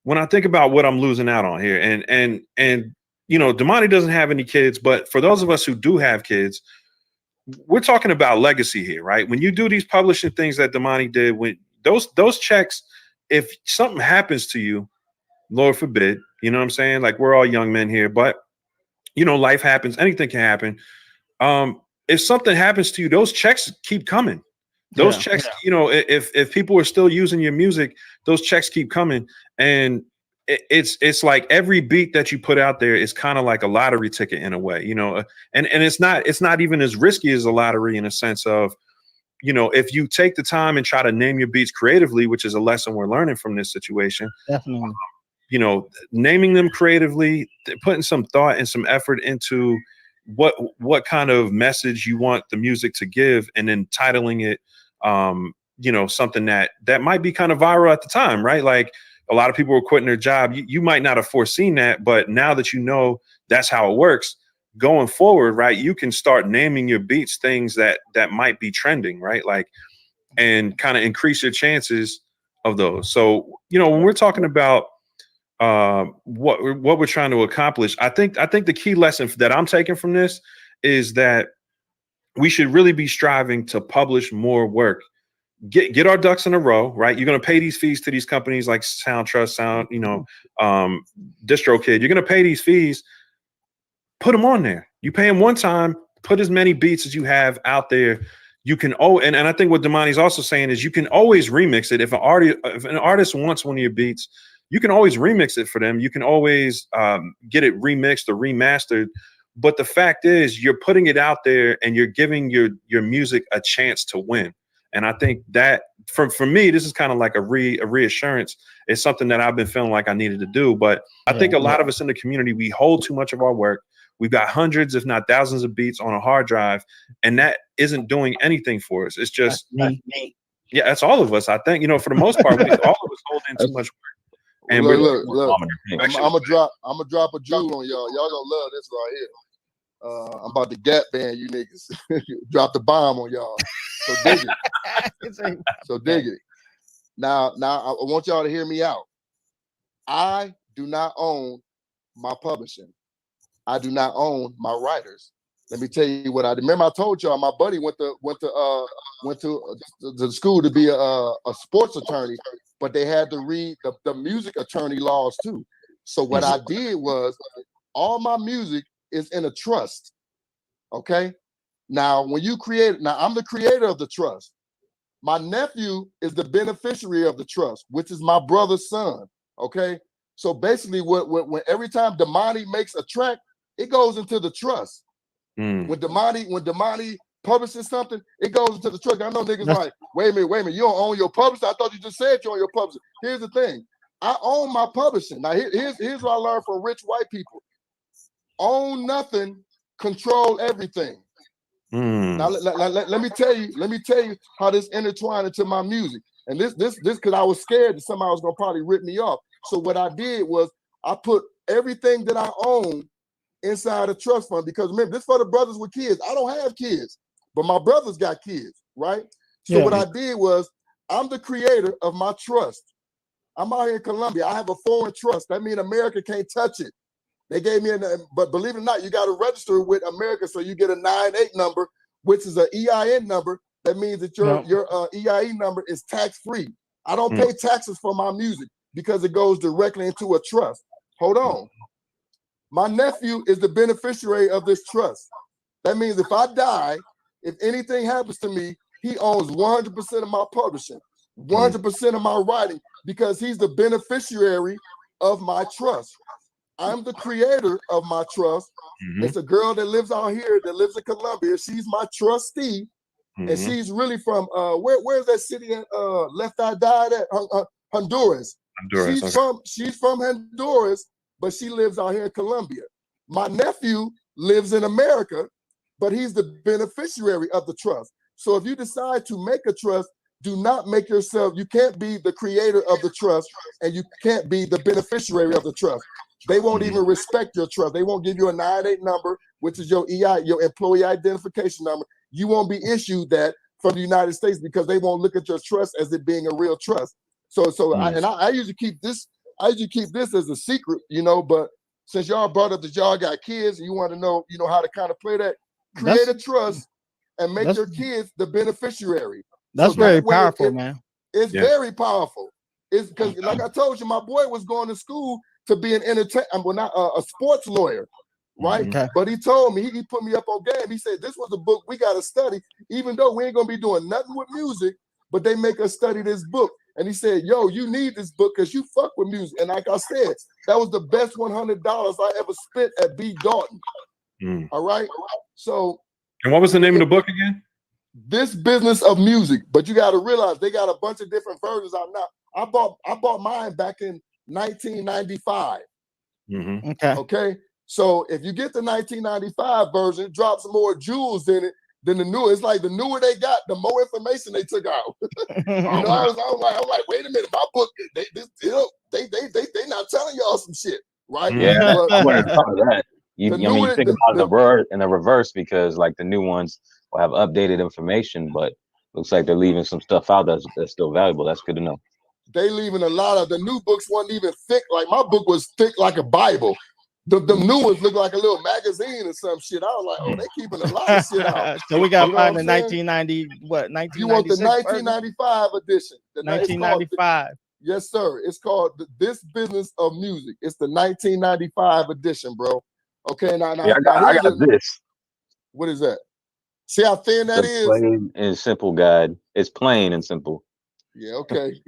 when I think about what I'm losing out on here, and you know, Damahneee doesn't have any kids, but for those of us who do have kids, we're talking about legacy here, right? When you do these publishing things that Damahneee did, when those checks, if something happens to you, Lord forbid, you know what I'm saying? Like, we're all young men here, but you know, life happens, anything can happen. If something happens to you, those checks keep coming. Those checks, you know, if people are still using your music, those checks keep coming. And it's like every beat that you put out there is kind of like a lottery ticket in a way, you know, and it's not even as risky as a lottery, in a sense of, you know, if you take the time and try to name your beats creatively, which is a lesson we're learning from this situation.
Definitely.
You know, naming them creatively, putting some thought and some effort into what kind of message you want the music to give, and then titling it, you know, something that might be kind of viral at the time, right? Like, a lot of people were quitting their job. You might not have foreseen that, but now that you know that's how it works going forward, right? You can start naming your beats things that might be trending, right? Like, and kind of increase your chances of those. So, you know, when we're talking about what we're trying to accomplish, I think the key lesson that I'm taking from this is that we should really be striving to publish more work. Get our ducks in a row, right? You're going to pay these fees to these companies like SoundTrust, you know, DistroKid. You're going to pay these fees. Put them on there. You pay them one time. Put as many beats as you have out there. You can and I think what Damahnee's also saying is you can always remix it. If an artist wants one of your beats, you can always remix it for them. You can always get it remixed or remastered. But the fact is, you're putting it out there and you're giving your music a chance to win. And I think that for me, this is kind of like a reassurance. It's something that I've been feeling like I needed to do. But I think a lot of us in the community, we hold too much of our work. We've got hundreds, if not thousands of beats on a hard drive, and that isn't doing anything for us. It's just, yeah, that's all of us. I think, you know, for the most part, all of us hold in too much work. And
look, I'm gonna drop a jewel on y'all. Y'all gonna love this right here. I'm about to gap ban you niggas. Drop the bomb on y'all. So dig it. So dig it. Now I want y'all to hear me out. I do not own my publishing. I do not own my writers. Let me tell you what I remember. I told y'all my buddy went to the school to be a sports attorney, but they had to read the music attorney laws too. So what I did was, all my music is in a trust. Okay. Now, when you create, now I'm the creator of the trust. My nephew is the beneficiary of the trust, which is my brother's son. Okay. So basically, when every time Damahneee makes a track, it goes into the trust. When Damahneee publishes something, it goes into the trust. I know niggas like, wait a minute, you don't own your publisher? I thought you just said you own your publisher. Here's the thing. I own my publishing. Now, here's what I learned from rich white people. Own nothing, control everything. Now let me tell you how this intertwined into my music. And this because I was scared that somebody was gonna probably rip me off. So what I did was I put everything that I own inside a trust fund, because remember, this for the brothers with kids. I don't have kids, but my brothers got kids. right? So
Yeah.
what I did was, I'm the creator of my trust. I'm out here in Colombia. I have a foreign trust. That means America can't touch it. They gave me but believe it or not, you got to register with America, so you get a 98 number, which is an EIN number. That means that your EIN number is tax free. I don't pay taxes for my music because it goes directly into a trust. Hold on. My nephew is the beneficiary of this trust. That means if I die, if anything happens to me, he owns 100% of my publishing, 100% of my writing, because he's the beneficiary of my trust. I'm the creator of my trust. It's a girl that lives out here, that lives in Colombia. She's my trustee, and she's really from where's that city that Left Eye died at? Honduras. She's from Honduras, but she lives out here in Colombia. My nephew lives in America, but he's the beneficiary of the trust. So if you decide to make a trust, do not make yourself, you can't be the creator of the trust and you can't be the beneficiary of the trust. They won't even respect your trust. They won't give you a 98 number, which is your your employee identification number. You won't be issued that from the United States because they won't look at your trust as it being a real trust. I usually keep this, as a secret, but since y'all brought up that y'all got kids and you want to know, how to kind of play that, create a trust and make your kids the beneficiary.
That's very powerful, man.
It's very powerful. It's because, like I told you, my boy was going to school to be an a sports lawyer, right?
Okay.
But he told me, he put me up on game. He said, this was a book we got to study, even though we ain't going to be doing nothing with music, but they make us study this book. And he said, yo, you need this book because you fuck with music. And like I said, that was the best $100 I ever spent at B. Dalton. All right. So.
And what was the name of the book again?
This Business of Music. But you got to realize they got a bunch of different versions out now. I bought mine back in 1995. Okay. So if you get the 1995 version, it drops more jewels in it than the newer. It's like the newer they got, the more information they took out. I was like, wait a minute, my book, they not telling y'all some shit, right?
Yeah, I wouldn't have thought of that. You think about it in the reverse, because like the new ones will have updated information, but looks like they're leaving some stuff out that's still valuable. That's good to know.
They leaving a lot of the new books wasn't even thick. Like my book was thick like a Bible. The new ones look like a little magazine or some shit. I was like, oh, they keeping a lot of shit out.
So we got to find the 1990, what, 1996?
You want the 1995 edition.
1995.
Yes, sir. It's called This Business of Music. It's the 1995 edition, bro. Okay, now
I got this.
What is that? See how thin that is?
Plain and simple guide. It's plain and simple.
Yeah, okay.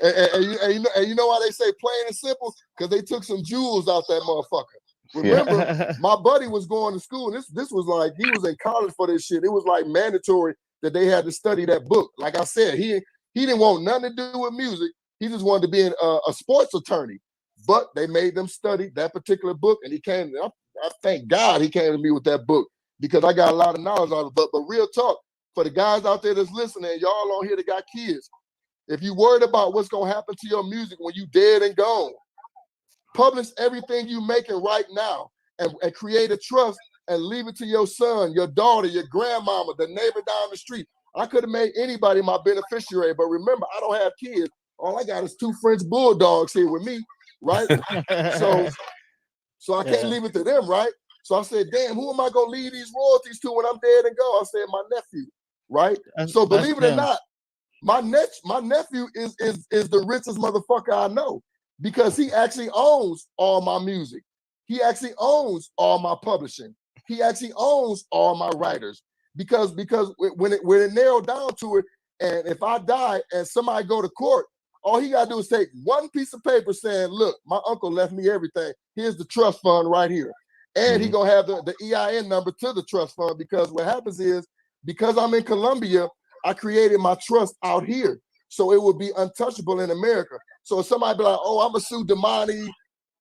and you know why they say plain and simple? Because they took some jewels out that motherfucker. Remember, my buddy was going to school. This was like, he was in college for this shit. It was like mandatory that they had to study that book. Like I said, he didn't want nothing to do with music. He just wanted to be a sports attorney. But they made them study that particular book, and he came. I thank God he came to me with that book because I got a lot of knowledge on it. But real talk, for the guys out there that's listening, y'all on here that got kids, if you worried about what's gonna happen to your music when you dead and gone, publish everything you making right now and create a trust and leave it to your son, your daughter, your grandmama, the neighbor down the street. I could have made anybody my beneficiary, but remember, I don't have kids. All I got is 2 French bulldogs here with me, right? So I can't leave it to them, right? So I said, damn, who am I gonna leave these royalties to when I'm dead and go? I said, my nephew, right? So believe it or not, my nephew is the richest motherfucker I know because he actually owns all my music. He actually owns all my publishing. He actually owns all my writers because when it narrowed down to it, and if I die and somebody go to court, all he got to do is take one piece of paper saying, look, my uncle left me everything. Here's the trust fund right here. And he going to have the EIN number to the trust fund because what happens is, because I'm in Colombia, I created my trust out here. So it would be untouchable in America. So if somebody be like, oh, I'm going to sue Damahneee,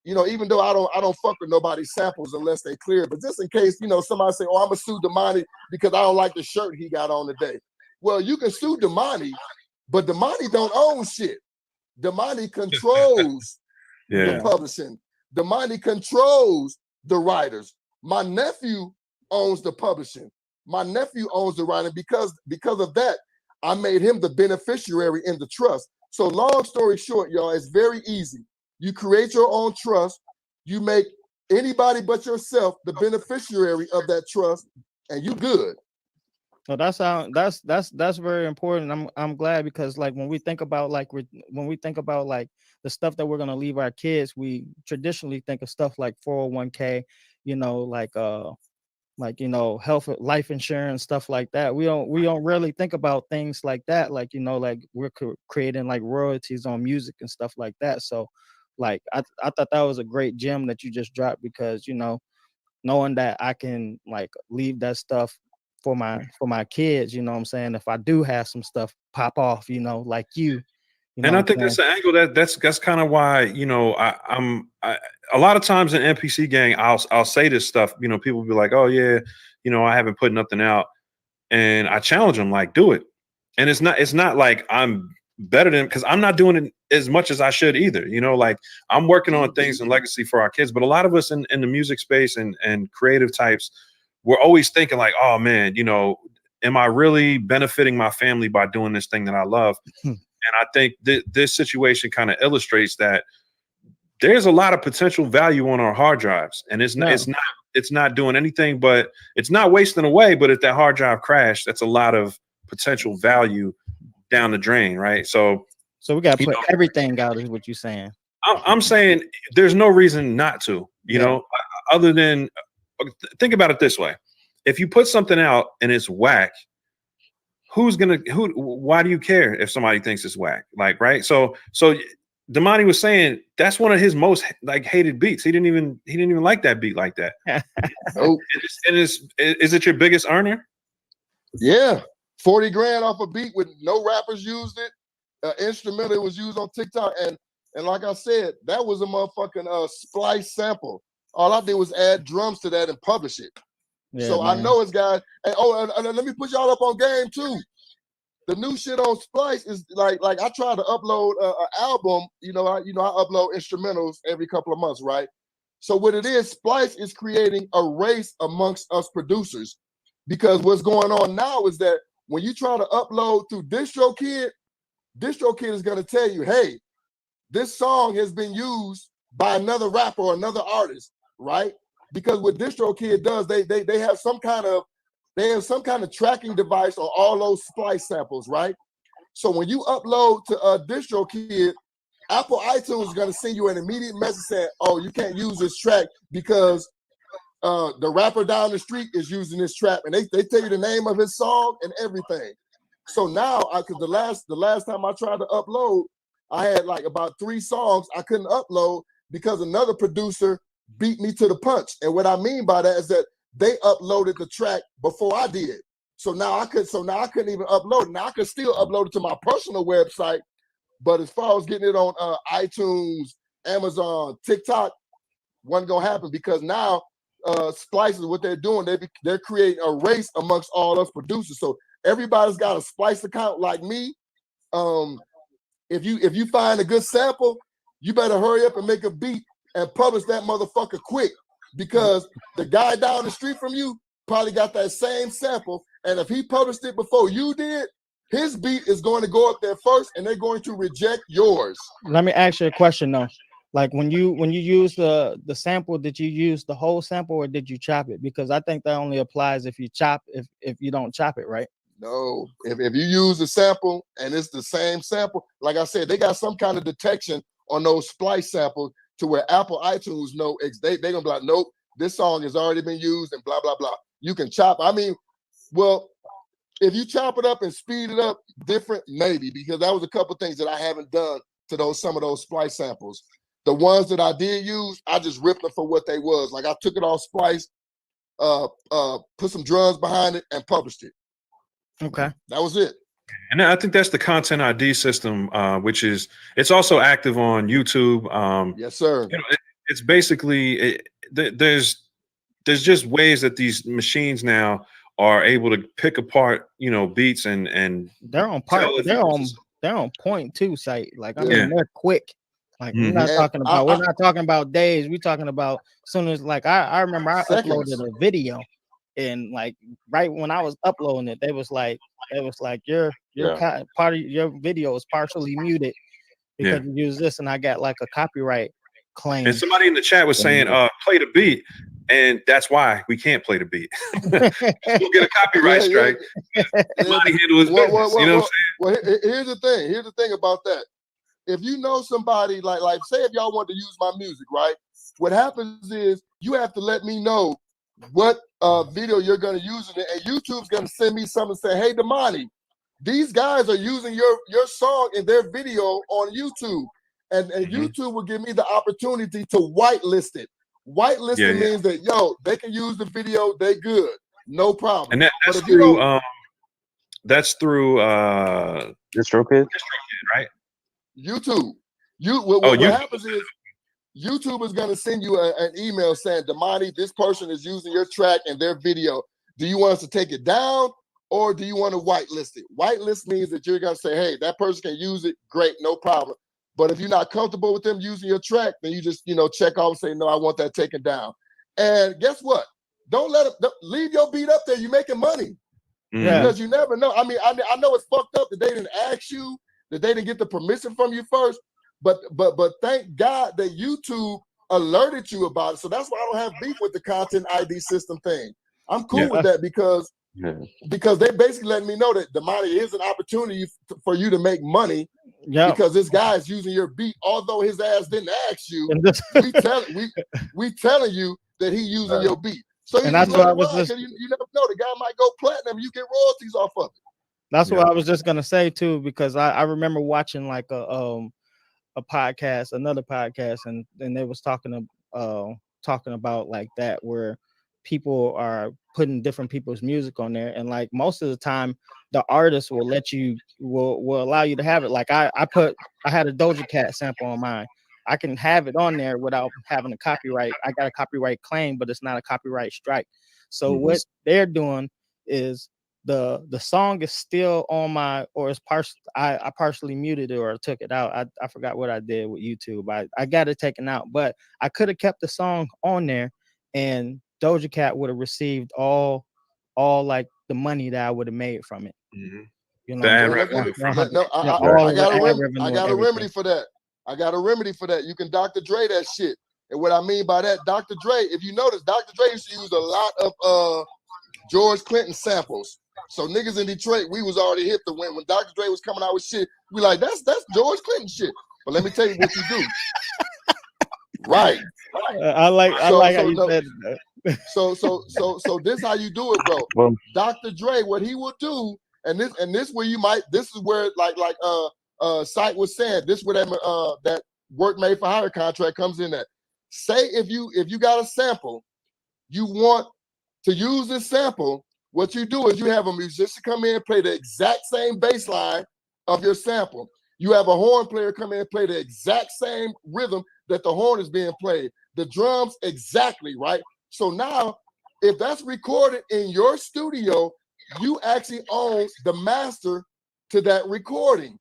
even though I don't fuck with nobody's samples unless they clear. But just in case, somebody say, oh, I'm going to sue Damahneee because I don't like the shirt he got on today. Well, you can sue Damahneee, but Damahneee don't own shit. Damahneee controls the publishing. Damahneee controls the writers. My nephew owns the publishing. My nephew owns the right, and because of that, I made him the beneficiary in the trust. So long story short, y'all, it's very easy. You create your own trust. You make anybody but yourself the beneficiary of that trust, and you good.
So that's very important. I'm glad, because like when we think about like the stuff that we're gonna leave our kids, we traditionally think of stuff like 401k, health, life insurance, stuff like that. We don't really think about things like that, like like we're creating like royalties on music and stuff like that. So like I thought that was a great gem that you just dropped, because knowing that I can like leave that stuff for my kids, what I'm saying, if I do have some stuff pop off, like
and I think that's the angle that's kind of why, a lot of times in NPC gang, I'll say this stuff, people will be like, oh yeah, I haven't put nothing out, and I challenge them like, do it. And it's not like I'm better than, because I'm not doing it as much as I should either. Like I'm working on things and legacy for our kids, but a lot of us in the music space and creative types, we're always thinking like, oh man, am I really benefiting my family by doing this thing that I love? And I think this situation kind of illustrates that there's a lot of potential value on our hard drives, and it's not doing anything, but it's not wasting away. But if that hard drive crashed, that's a lot of potential value down the drain, right? So
we got to put everything out, is what you're saying.
I'm saying there's no reason not to, other than, think about it this way. If you put something out and it's whack, why do you care if somebody thinks it's whack? Like, right. So Damahneee was saying that's one of his most like hated beats. He didn't even like that beat like that.
Nope.
Is it your biggest earner?
Yeah. 40 grand off a beat with no rappers used it. Instrumental, it was used on TikTok. And like I said, that was a motherfucking splice sample. All I did was add drums to that and publish it. Yeah, so man. I know it's guys. And let me put y'all up on game too. The new shit on Splice is like I try to upload an album. I upload instrumentals every couple of months, right? So what it is, Splice is creating a race amongst us producers, because what's going on now is that when you try to upload through DistroKid is going to tell you, hey, this song has been used by another rapper or another artist, right? Because what DistroKid does, they have some kind of tracking device on all those Splice samples, right? So when you upload to DistroKid, Apple iTunes is going to send you an immediate message saying, oh, you can't use this track because the rapper down the street is using this track, and they tell you the name of his song and everything. So now, because the last time I tried to upload, I had like about 3 songs I couldn't upload because another producer beat me to the punch. And what I mean by that is that they uploaded the track before I did. So now I couldn't even upload it. Now I could still upload it to my personal website, but as far as getting it on iTunes, Amazon, TikTok, wasn't gonna happen, because now Splice is what they're doing. They're creating a race amongst all us producers. So everybody's got a Splice account like me. If you find a good sample, you better hurry up and make a beat and publish that motherfucker quick, because the guy down the street from you probably got that same sample, and if he published it before you did, his beat is going to go up there first, and they're going to reject yours.
Let me ask you a question though. Like when you use the sample, did you use the whole sample or did you chop it? Because I think that only applies if you chop, if you don't chop it, right?
No, if you use the sample and it's the same sample, like I said, they got some kind of detection on those Splice samples to where Apple iTunes know they're gonna be like, nope, this song has already been used and blah blah blah. You can chop. I mean, well, if you chop it up and speed it up, different maybe, because that was a couple things that I haven't done to some of those Splice samples. The ones that I did use, I just ripped them for what they was. Like I took it off Splice, put some drums behind it, and published it.
Okay,
that was it.
And I think that's the content ID system, which is, it's also active on YouTube.
Yes, sir.
It's basically there's just ways that these machines now are able to pick apart, beats and
they're on point too, site. Like I mean, they're quick. Like we're not talking about days. We're talking about as soon as, like I remember I uploaded a video and like right when I was uploading it, they was like your part of your video is partially muted because you use this, and I got like a copyright claim.
And somebody in the chat was saying, play the beat. And that's why we can't play the beat. We'll get a copyright strike. Somebody handle his business. You know what I'm saying?
Well, here's the thing. Here's the thing about that. If you know somebody, like say if y'all want to use my music, right? What happens is you have to let me know what video you're going to use in it, and YouTube's going to send me something and say, hey, Damahneee, these guys are using your song in their video on YouTube. And YouTube will give me the opportunity to whitelist it. Whitelisting means that, they can use the video, they good, no problem.
And that's through
DistroKid,
right?
YouTube. What happens is YouTube is going to send you an email saying, Damahneee, this person is using your track and their video. Do you want us to take it down, or do you want to whitelist it? Whitelist means that you're going to say, hey, that person can use it, great, no problem. But if you're not comfortable with them using your track, then you just, check off and say, no, I want that taken down. And guess what? Don't leave your beat up there. You're making money. Because you never know. I mean, I know it's fucked up that they didn't ask you, that they didn't get the permission from you first. But thank God that YouTube alerted you about it. So that's why I don't have beef with the content ID system thing. I'm cool with that because they basically let me know that Damahneee is an opportunity for you to make money. Because this guy is using your beat, although his ass didn't ask you. we telling you that he using your beat. So and that's what I was just. You never know, the guy might go platinum. You get royalties off of it.
That's what I was just gonna say too, because I remember watching like a podcast, another podcast, and they was talking about like that, where people are putting different people's music on there, and like most of the time the artist will let you will allow you to have it. Like I had a Doja Cat sample on mine. I can have it on there without having a copyright. I got a copyright claim, but it's not a copyright strike. So what they're doing is the song is still on my, or it's I partially muted it or took it out. I forgot what I did with YouTube. I got it taken out, but I could have kept the song on there, and Doja Cat would have received all like the money that I would have made from it. You know,
I got a remedy for that. I got a remedy for that. You can Dr. Dre that shit. And what I mean by that, Dr. Dre, if you notice, Dr. Dre used to use a lot of George Clinton samples. So niggas in Detroit, we was already hip to when Dr. Dre was coming out with shit. We like, that's George Clinton shit. But let me tell you what you do. Right.
I like how you said that.
So this how you do it, bro. Well, Dr. Dre, what he will do, and this where you might, this is where like Sight was saying, this where that work made for hire contract comes in at. Say if you got a sample, you want to use this sample, what you do is you have a musician come in and play the exact same bass line of your sample. You have a horn player come in and play the exact same rhythm that the horn is being played. The drums exactly, right? So now, if that's recorded in your studio, you actually own the master to that recording.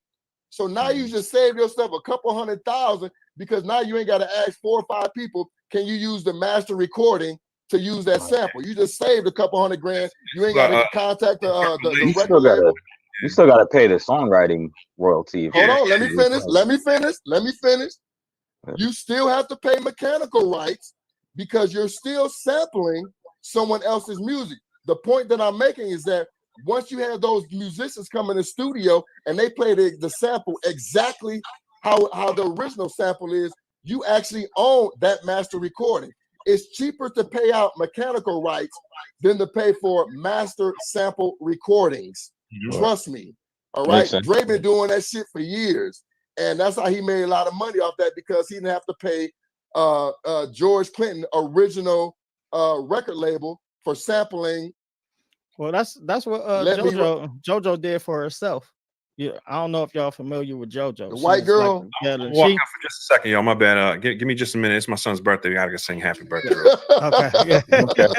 So now you just saved yourself a couple $100,000 because now you ain't got to ask 4 or 5 people, can you use the master recording to use that sample? You just saved a couple $100,000. You ain't got to contact the record label.
You still got to pay the songwriting royalty.
Hold on, let me finish. You still have to pay mechanical rights because you're still sampling someone else's music. The point that I'm making is that once you have those musicians come in the studio and they play the sample exactly how the original sample is, you actually own that master recording. It's cheaper to pay out mechanical rights than to pay for master sample recordings. Trust me. All right. Dre been doing that shit for years. And that's how he made a lot of money off that, because he didn't have to pay George Clinton original record label for sampling.
Well, that's what JoJo did for herself. Yeah, I don't know if y'all familiar with JoJo.
The white girl.
Walk out for just a second, y'all. My bad. Give me just a minute. It's my son's birthday. We gotta sing happy birthday.
Okay.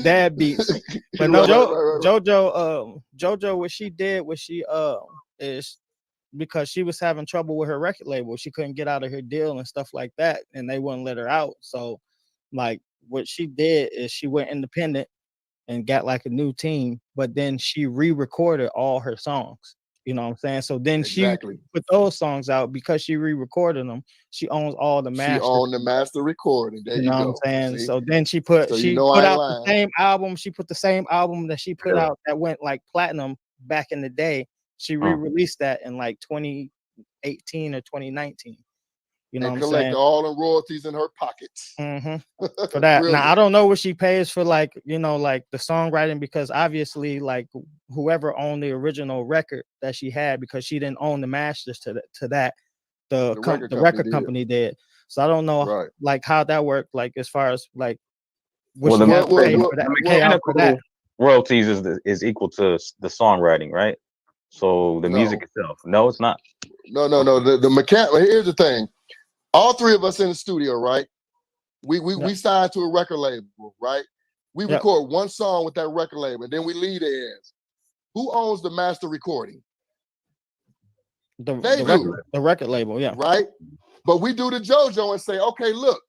Dad beats. But no, JoJo, what she did is because she was having trouble with her record label. She couldn't get out of her deal and stuff like that, and they wouldn't let her out. So, like, what she did is she went independent, and got like a new team, but then she re-recorded all her songs. You know what I'm saying? So then
Exactly.
she put those songs out because she re-recorded them. She owns all the
She
masters.
owned the master recording. There
You
you
know
go.
what I'm saying?
See?
So then she put
So you
she
know
put
I ain't
out the
lying.
same album. She put the same album that she put out that went like platinum back in the day. She re-released that in like 2018 or 2019. You know
And
what I'm
collect
saying?
all the royalties in her pockets.
For that. Now I
Brilliant.
don't know what she pays for, like, you know, like the songwriting, because obviously like whoever owned the original record that she had, because she didn't own the masters to that, the record company did. So I don't know
Right.
like how that worked, like as far as like what
Well,
she had to pay
the
for that,
the
pay out for that.
mechanical royalties is equal to the songwriting, right? So the music itself. No, it's not.
No. The mechanic. Here's the thing. All three of us in the studio, right? We signed to a record label, right? We record one song with that record label, and then we leave their ass. Who owns the master recording?
The record label, yeah.
Right? But we do the JoJo and say, okay, look,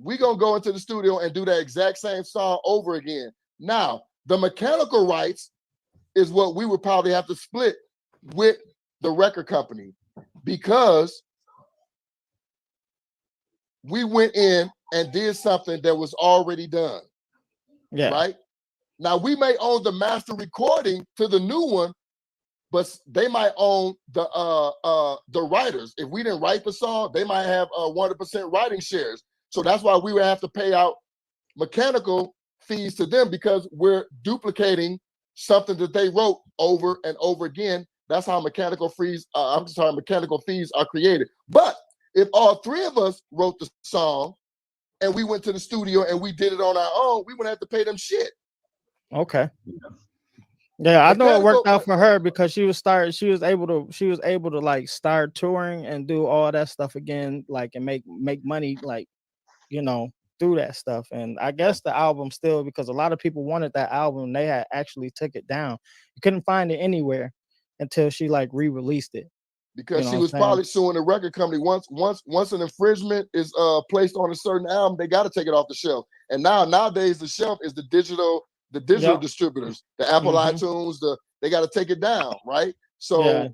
we're gonna go into the studio and do that exact same song over again. Now, the mechanical rights is what we would probably have to split with the record company, because we went in and did something that was already done.
Yeah.
Right? Now we may own the master recording to the new one, but they might own the writers. If we didn't write the song, they might have 100% writing shares. So that's why we would have to pay out mechanical fees to them, because we're duplicating something that they wrote over and over again. That's how mechanical fees are created. But if all three of us wrote the song and we went to the studio and we did it on our own, we wouldn't have to pay them shit.
Okay. Yeah, I know it worked out for her, because she was able to like start touring and do all that stuff again, like, and make money, like, you know, through that stuff. And I guess the album still, because a lot of people wanted that album, they had actually took it down. You couldn't find it anywhere until she like re-released it.
Because she was probably suing the record company. Once an infringement is placed on a certain album, they got to take it off the shelf. And nowadays the shelf is the digital distributors, the Apple iTunes, they got to take it down, right? So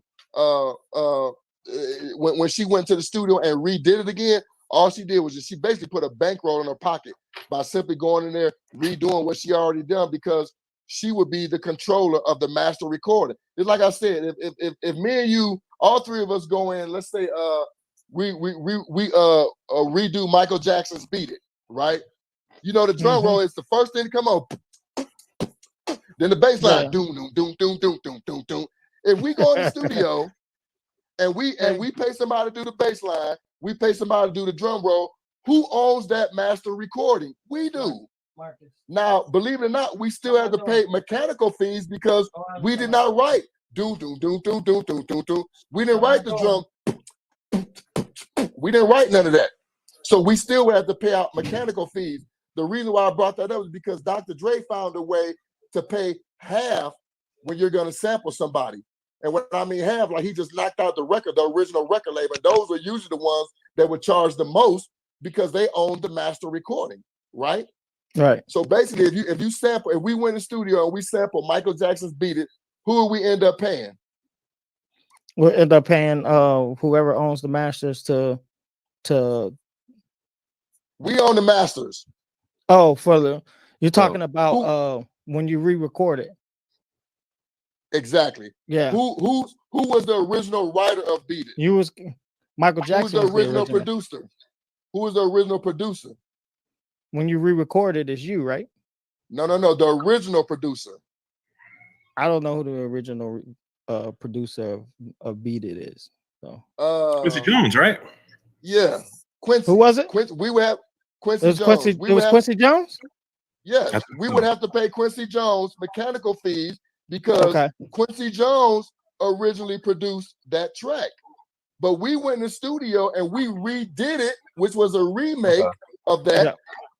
when she went to the studio and redid it again, all she did was she basically put a bankroll in her pocket by simply going in there, redoing what she already done, because she would be the controller of the master recording. It's like I said, if me and you, all three of us go in, let's say we redo Michael Jackson's Beat It, right? You know, the drum roll is the first thing to come on. Then the bass line, doom, doom, doom, doom, doom, doom, doom, doom. If we go in the studio and we pay somebody to do the bass line, we pay somebody to do the drum roll, who owns that master recording? We do. Marcus. Now, believe it or not, we still have to pay mechanical fees, because we did not write doom, doom, doom, doom, doom, doom, doom, doom. We didn't write the drum. We didn't write none of that. So we still have to pay out mechanical fees. The reason why I brought that up is because Dr. Dre found a way to pay half when you're going to sample somebody. And when I mean half, like he just knocked out the original record label. And those are usually the ones that would charge the most, because they own the master recording, right?
Right.
So basically, if we went in the studio and we sample Michael Jackson's Beat It, who will we end up paying?
We'll end up paying whoever owns the masters to
we own the masters.
Oh, you're talking about when you re-record it.
Exactly.
Yeah.
Who was the original writer of Beat It?
You was Michael Jackson.
Who was the original producer? Who was the original producer?
When you re-recorded, it's you, right?
No. The original producer.
I don't know who the original producer of Beat It is. So
Quincy Jones, right?
Yeah. Quincy.
Who was it?
We would have Quincy Jones.
It was Quincy Jones?
Yes, we would have to pay Quincy Jones mechanical fees, because Quincy Jones originally produced that track. But we went in the studio and we redid it, which was a remake of that. Yeah.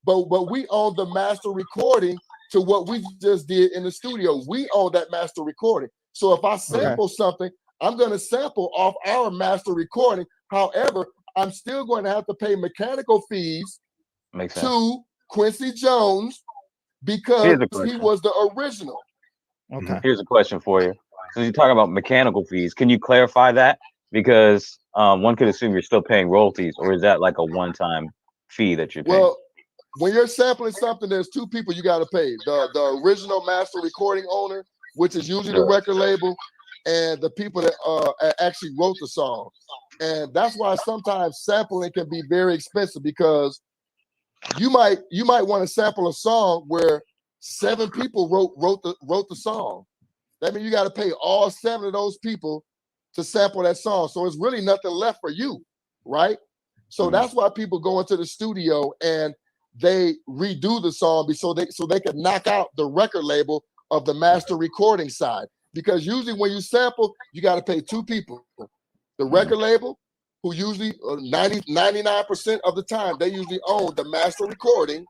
But we own the master recording to what we just did in the studio. We own that master recording. So if I sample something, I'm going to sample off our master recording. However, I'm still going to have to pay mechanical fees to Quincy Jones because
Here's a
he
question.
was the original.
Okay.
Here's a question for you. So you're talking about mechanical fees. Can you clarify that? Because one could assume you're still paying royalties, or is that like a one-time fee that you're paying?
Well, when you're sampling something, there's two people you got to pay: the original master recording owner, which is usually the record label, and the people that actually wrote the song. And that's why sometimes sampling can be very expensive, because you might want to sample a song where 7 people wrote the song. That means you got to pay all 7 of those people to sample that song. So it's really nothing left for you, right? So that's why people go into the studio and they redo the song so they can knock out the record label of the master recording side. Because usually when you sample, you got to pay 2 people. The record label, who usually 99% of the time, they usually own the master recording,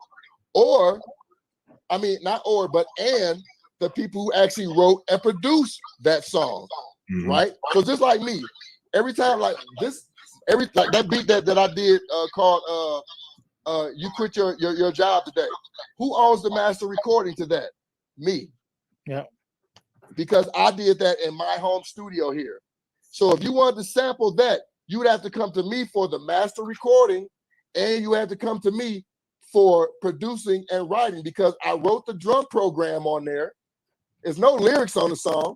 and the people who actually wrote and produced that song, right? So just like me, every time like that beat that I did called You Quit Your Job Today, who owns the master recording to that? Me.
Yeah.
Because I did that in my home studio here. So if you wanted to sample that, you would have to come to me for the master recording, and you have to come to me for producing and writing, because I wrote the drum program on there. There's no lyrics on the song,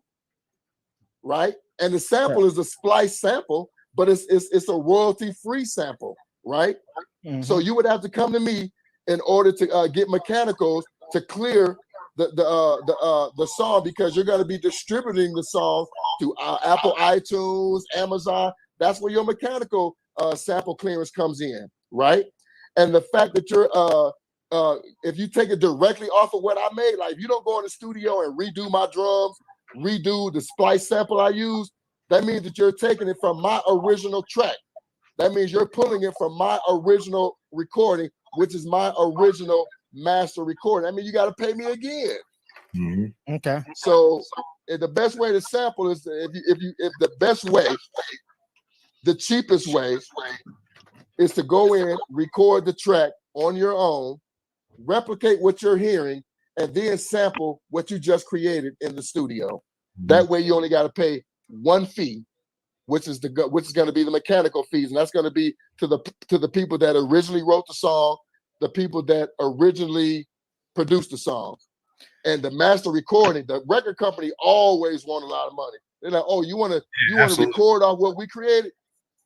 right? And the sample is a splice sample, but it's a royalty-free sample, right? So you would have to come to me in order to get mechanicals to clear the song, because you're going to be distributing the song to Apple iTunes, Amazon. That's where your mechanical sample clearance comes in, right? And the fact that you're if you take it directly off of what I made, like if you don't go in the studio and redo my drums, redo the splice sample I use, that means that you're taking it from my original track. That means you're pulling it from my original recording, which is my original master recording. I mean, you got to pay me again.
Okay.
So the best way to sample is if the best way, the cheapest way, is to go in, record the track on your own, replicate what you're hearing, and then sample what you just created in the studio. That way, you only got to pay one fee, which is going to be the mechanical fees, and that's going to be to the people that originally wrote the song, the people that originally produced the song, and the master recording. The record company always want a lot of money. They're like, "Oh, you want to record off what we created?"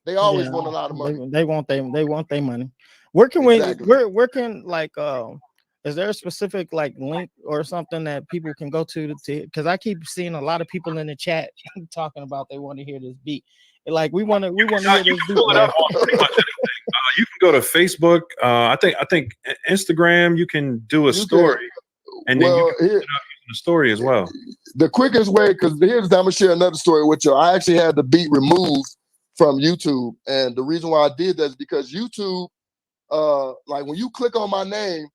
They always want a lot of money.
They want their money. Where can where can like is there a specific like link or something that people can go to because I keep seeing a lot of people in the chat talking about they want to hear this beat. Like we want to hear this beat.
Pull it up on pretty much anything. You can go to Facebook. I think Instagram. You can do a story, and then you can put it up in the story as well.
The quickest way, because I'm gonna share another story with you. I actually had the beat removed from YouTube, and the reason why I did that is because YouTube, like when you click on my name,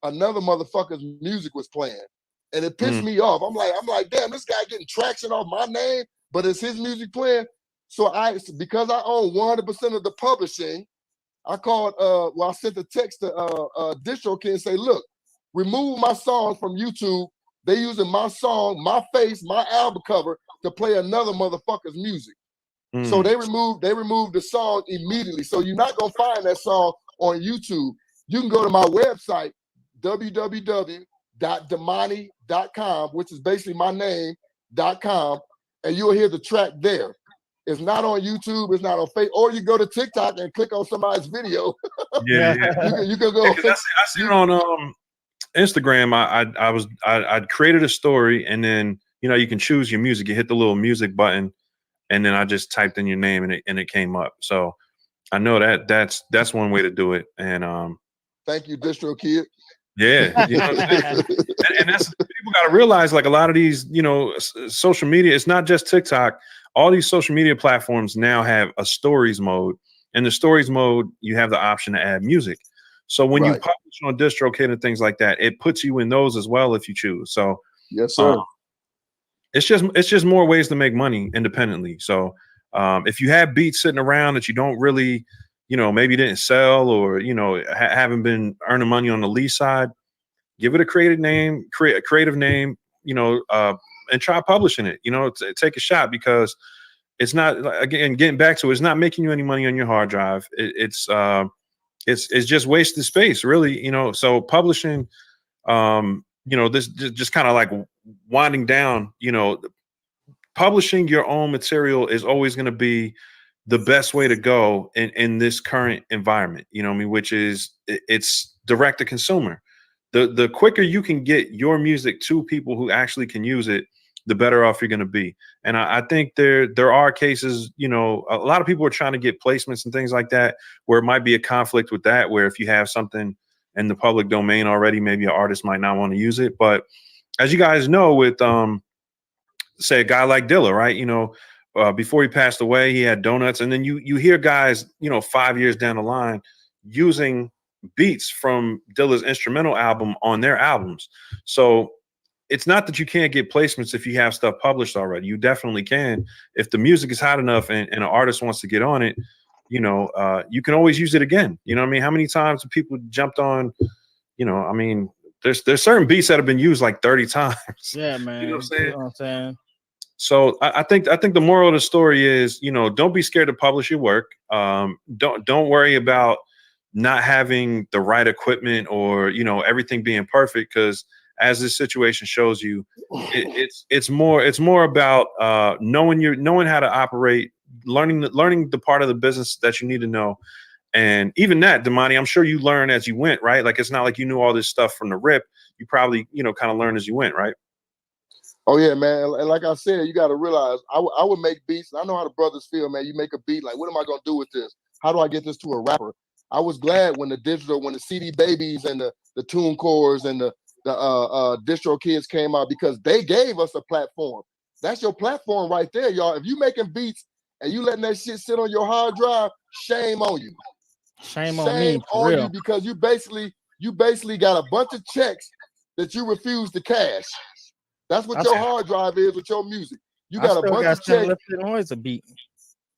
another motherfucker's music was playing, and it pissed me off. I'm like, damn, this guy getting traction off my name, but it's his music playing. So because I own 100% of the publishing, I called. I sent a text to DistroKid and say, look, remove my songs from YouTube. They using my song, my face, my album cover to play another motherfucker's music. So they removed the song immediately. So you're not gonna find that song on YouTube. You can go to my website, www.damahneee.com, which is basically my name.com, and you'll hear the track there. It's not on YouTube, it's not on Facebook, or you go to TikTok and click on somebody's video.
Yeah.
You can go.
I see it on Instagram. I created a story, and then you can choose your music. You hit the little music button, and then I just typed in your name, and it came up. So I know that's one way to do it. And
thank you, DistroKid.
Yeah, you know what I'm saying? and that's people got to realize, like a lot of these, social media. It's not just TikTok. All these social media platforms now have a stories mode. In the stories mode, you have the option to add music. So when you publish on DistroKid and things like that, it puts you in those as well if you choose. So
yes, sir.
It's just more ways to make money independently. So if you have beats sitting around that you don't really, maybe didn't sell or haven't been earning money on the lease side, give it a creative name, and try publishing it. Take a shot, because it's not, again, getting back to it, it's not making you any money on your hard drive. It's just wasted space, really. So publishing, this just kind of like winding down. Publishing your own material is always going to be the best way to go in this current environment. Which is, it's direct to consumer. The quicker you can get your music to people who actually can use it, the better off you're going to be. And I think there are cases, a lot of people are trying to get placements and things like that, where it might be a conflict with that, where if you have something in the public domain already, maybe an artist might not want to use it. But as you guys know, with say a guy like Dilla, right? Before he passed away, he had Donuts, and then you hear guys, 5 years down the line, using beats from Dilla's instrumental album on their albums. So it's not that you can't get placements if you have stuff published already. You definitely can. If the music is hot enough and an artist wants to get on it, you can always use it again. How many times have people jumped on, there's certain beats that have been used like 30 times.
Yeah, man.
You know what
I'm saying?
So I think the moral of the story is, don't be scared to publish your work. Don't worry about not having the right equipment or, everything being perfect, because as this situation shows you, it's more about knowing how to operate, learning the part of the business that you need to know. And even that, Damahneee, I'm sure you learn as you went, right? Like, it's not like you knew all this stuff from the rip. You probably, kind of learn as you went, right?
Oh yeah, man. And like I said, you got to realize I would make beats. And I know how the brothers feel, man. You make a beat, like, what am I gonna do with this? How do I get this to a rapper? I was glad when the CD Babies and the TuneCores and the Distro Kids came out, because they gave us a platform. That's your platform right there, y'all. If you making beats and you letting that shit sit on your hard drive, shame on you.
Shame on me, for
on
real.
you, because you basically got a bunch of checks that you refuse to cash. That's what your hard drive is with your music. You got a bunch of checks.
Noise a beat.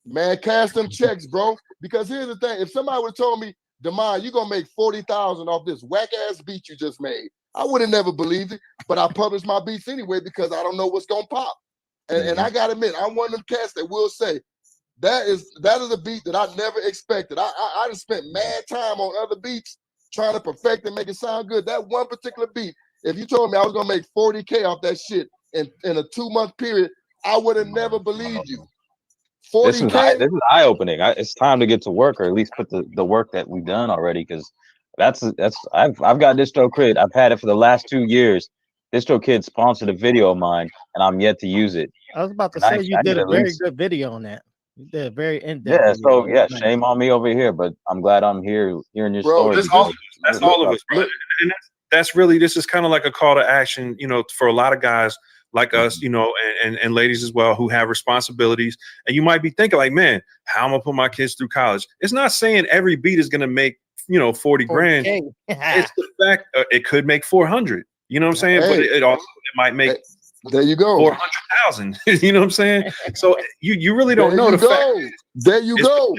Man, cash them checks, bro. Because here's the thing: if somebody would have told me, Damahneee, you're gonna make 40,000 off this whack ass beat you just made, I would have never believed it. But I publish my beats anyway, because I don't know what's gonna pop. And I gotta admit, I'm one of them cats that will say that is a beat that I never expected. I just spent mad time on other beats trying to perfect and make it sound good. That one particular beat, if you told me I was gonna make 40K off that shit in a 2-month period, I would have never believed you. 40K.
This is eye opening. It's time to get to work, or at least put the work that we've done already, because I've got DistroKid. I've had it for the last 2 years. DistroKid sponsored a video of mine, and I'm yet to use it.
I was about to say you did a very good video on that. You did a very in-depth.
Yeah, so yeah, shame on me over here, but I'm glad I'm here hearing your story.
That's all of us, bro. And that's really, this is kind of like a call to action, for a lot of guys like us, and ladies as well, who have responsibilities. And you might be thinking like, man, how am I gonna put my kids through college? It's not saying every beat is gonna make 40 grand. It's the fact it could make 400. You know what I'm saying? But it might make.
There you go.
400,000. You know what I'm saying? So you really don't know the fact.
There you go.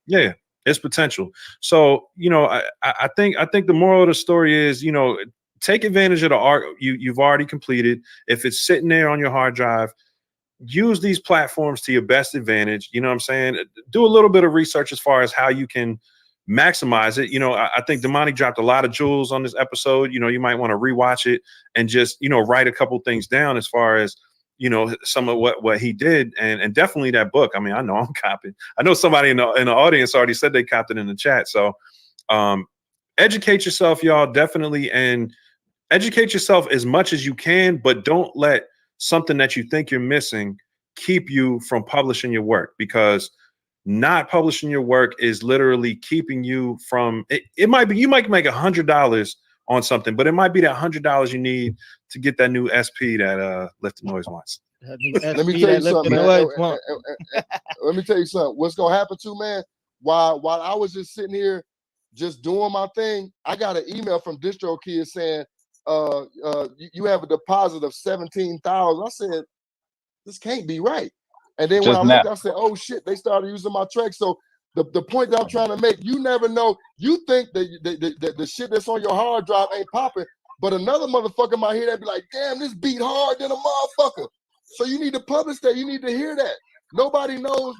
Yeah, it's potential. So I think the moral of the story is, take advantage of the art you've already completed. If it's sitting there on your hard drive, use these platforms to your best advantage. You know what I'm saying? Do a little bit of research as far as how you can maximize it. I think Damahneee dropped a lot of jewels on this episode. You might want to rewatch it and just, write a couple things down as far as, some of what he did, and definitely that book. I mean, I know I'm copying. I know somebody in the audience already said they copped it in the chat. So educate yourself, y'all, definitely, and educate yourself as much as you can, but don't let something that you think you're missing keep you from publishing your work, because not publishing your work is literally keeping you from it might be, you might make $100 on something, but it might be that $100 you need to get that new SP that Lift the Noise wants.
Let me tell you something, man. Let me tell you something. What's gonna happen to, man? While I was just sitting here just doing my thing, I got an email from DistroKid saying, you have a deposit of 17,000. I said, this can't be right. And then when I looked, I said, oh shit, they started using my track. So the point that I'm trying to make, you never know. You think that the shit that's on your hard drive ain't popping. But another motherfucker might hear that, be like, damn, this beat hard than a motherfucker. So you need to publish that. You need to hear that. Nobody knows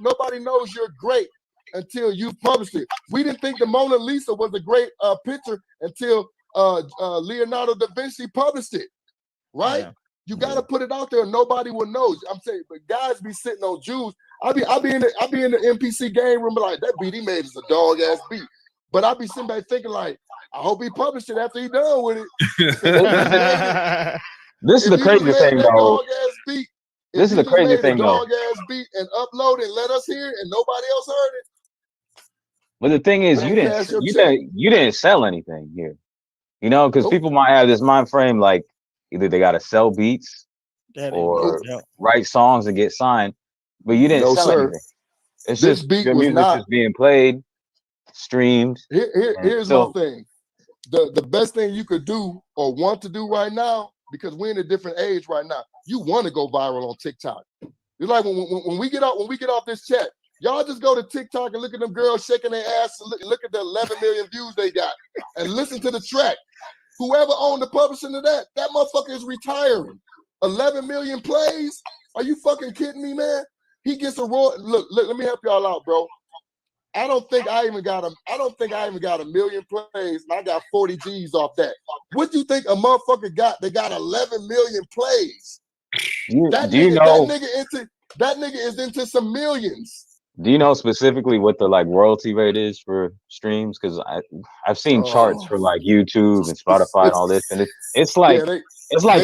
you're great until you publish it. We didn't think the Mona Lisa was a great picture until Leonardo da Vinci published it, right?
Yeah.
You got to put it out there. Nobody will know. I'm saying, but guys be sitting on Jews. I be in the NPC game room like, that beat he made is a dog ass beat. But I be sitting back thinking like, I hope he published it after he done with it.
This is the crazy thing, though. This is the crazy thing, though.
Dog ass beat and upload and let us hear it, and nobody else heard it.
But the thing is, you didn't sell anything here, you know, because people might have this mind frame like either they got to sell beats or write songs and get signed, but you didn't sell anything. It's
this
just
beat
your
was
music
not
just being played, streamed.
Here's my thing. The best thing you could do or want to do right now, because we're in a different age right now, you want to go viral on TikTok. It's like when we get off this chat, y'all just go to TikTok and look at them girls shaking their ass and look at the 11 million views they got and listen to the track. Whoever owned the publishing of that motherfucker is retiring. 11 million plays? Are you fucking kidding me, man? He gets a look, let me help y'all out, bro. I don't think I even got a million plays, and I got 40 G's off that. What do you think a motherfucker got? They got 11 million plays. That nigga is into some millions.
Do you know specifically what the like royalty rate is for streams? Because I've seen charts for like YouTube and Spotify and all this, and it's like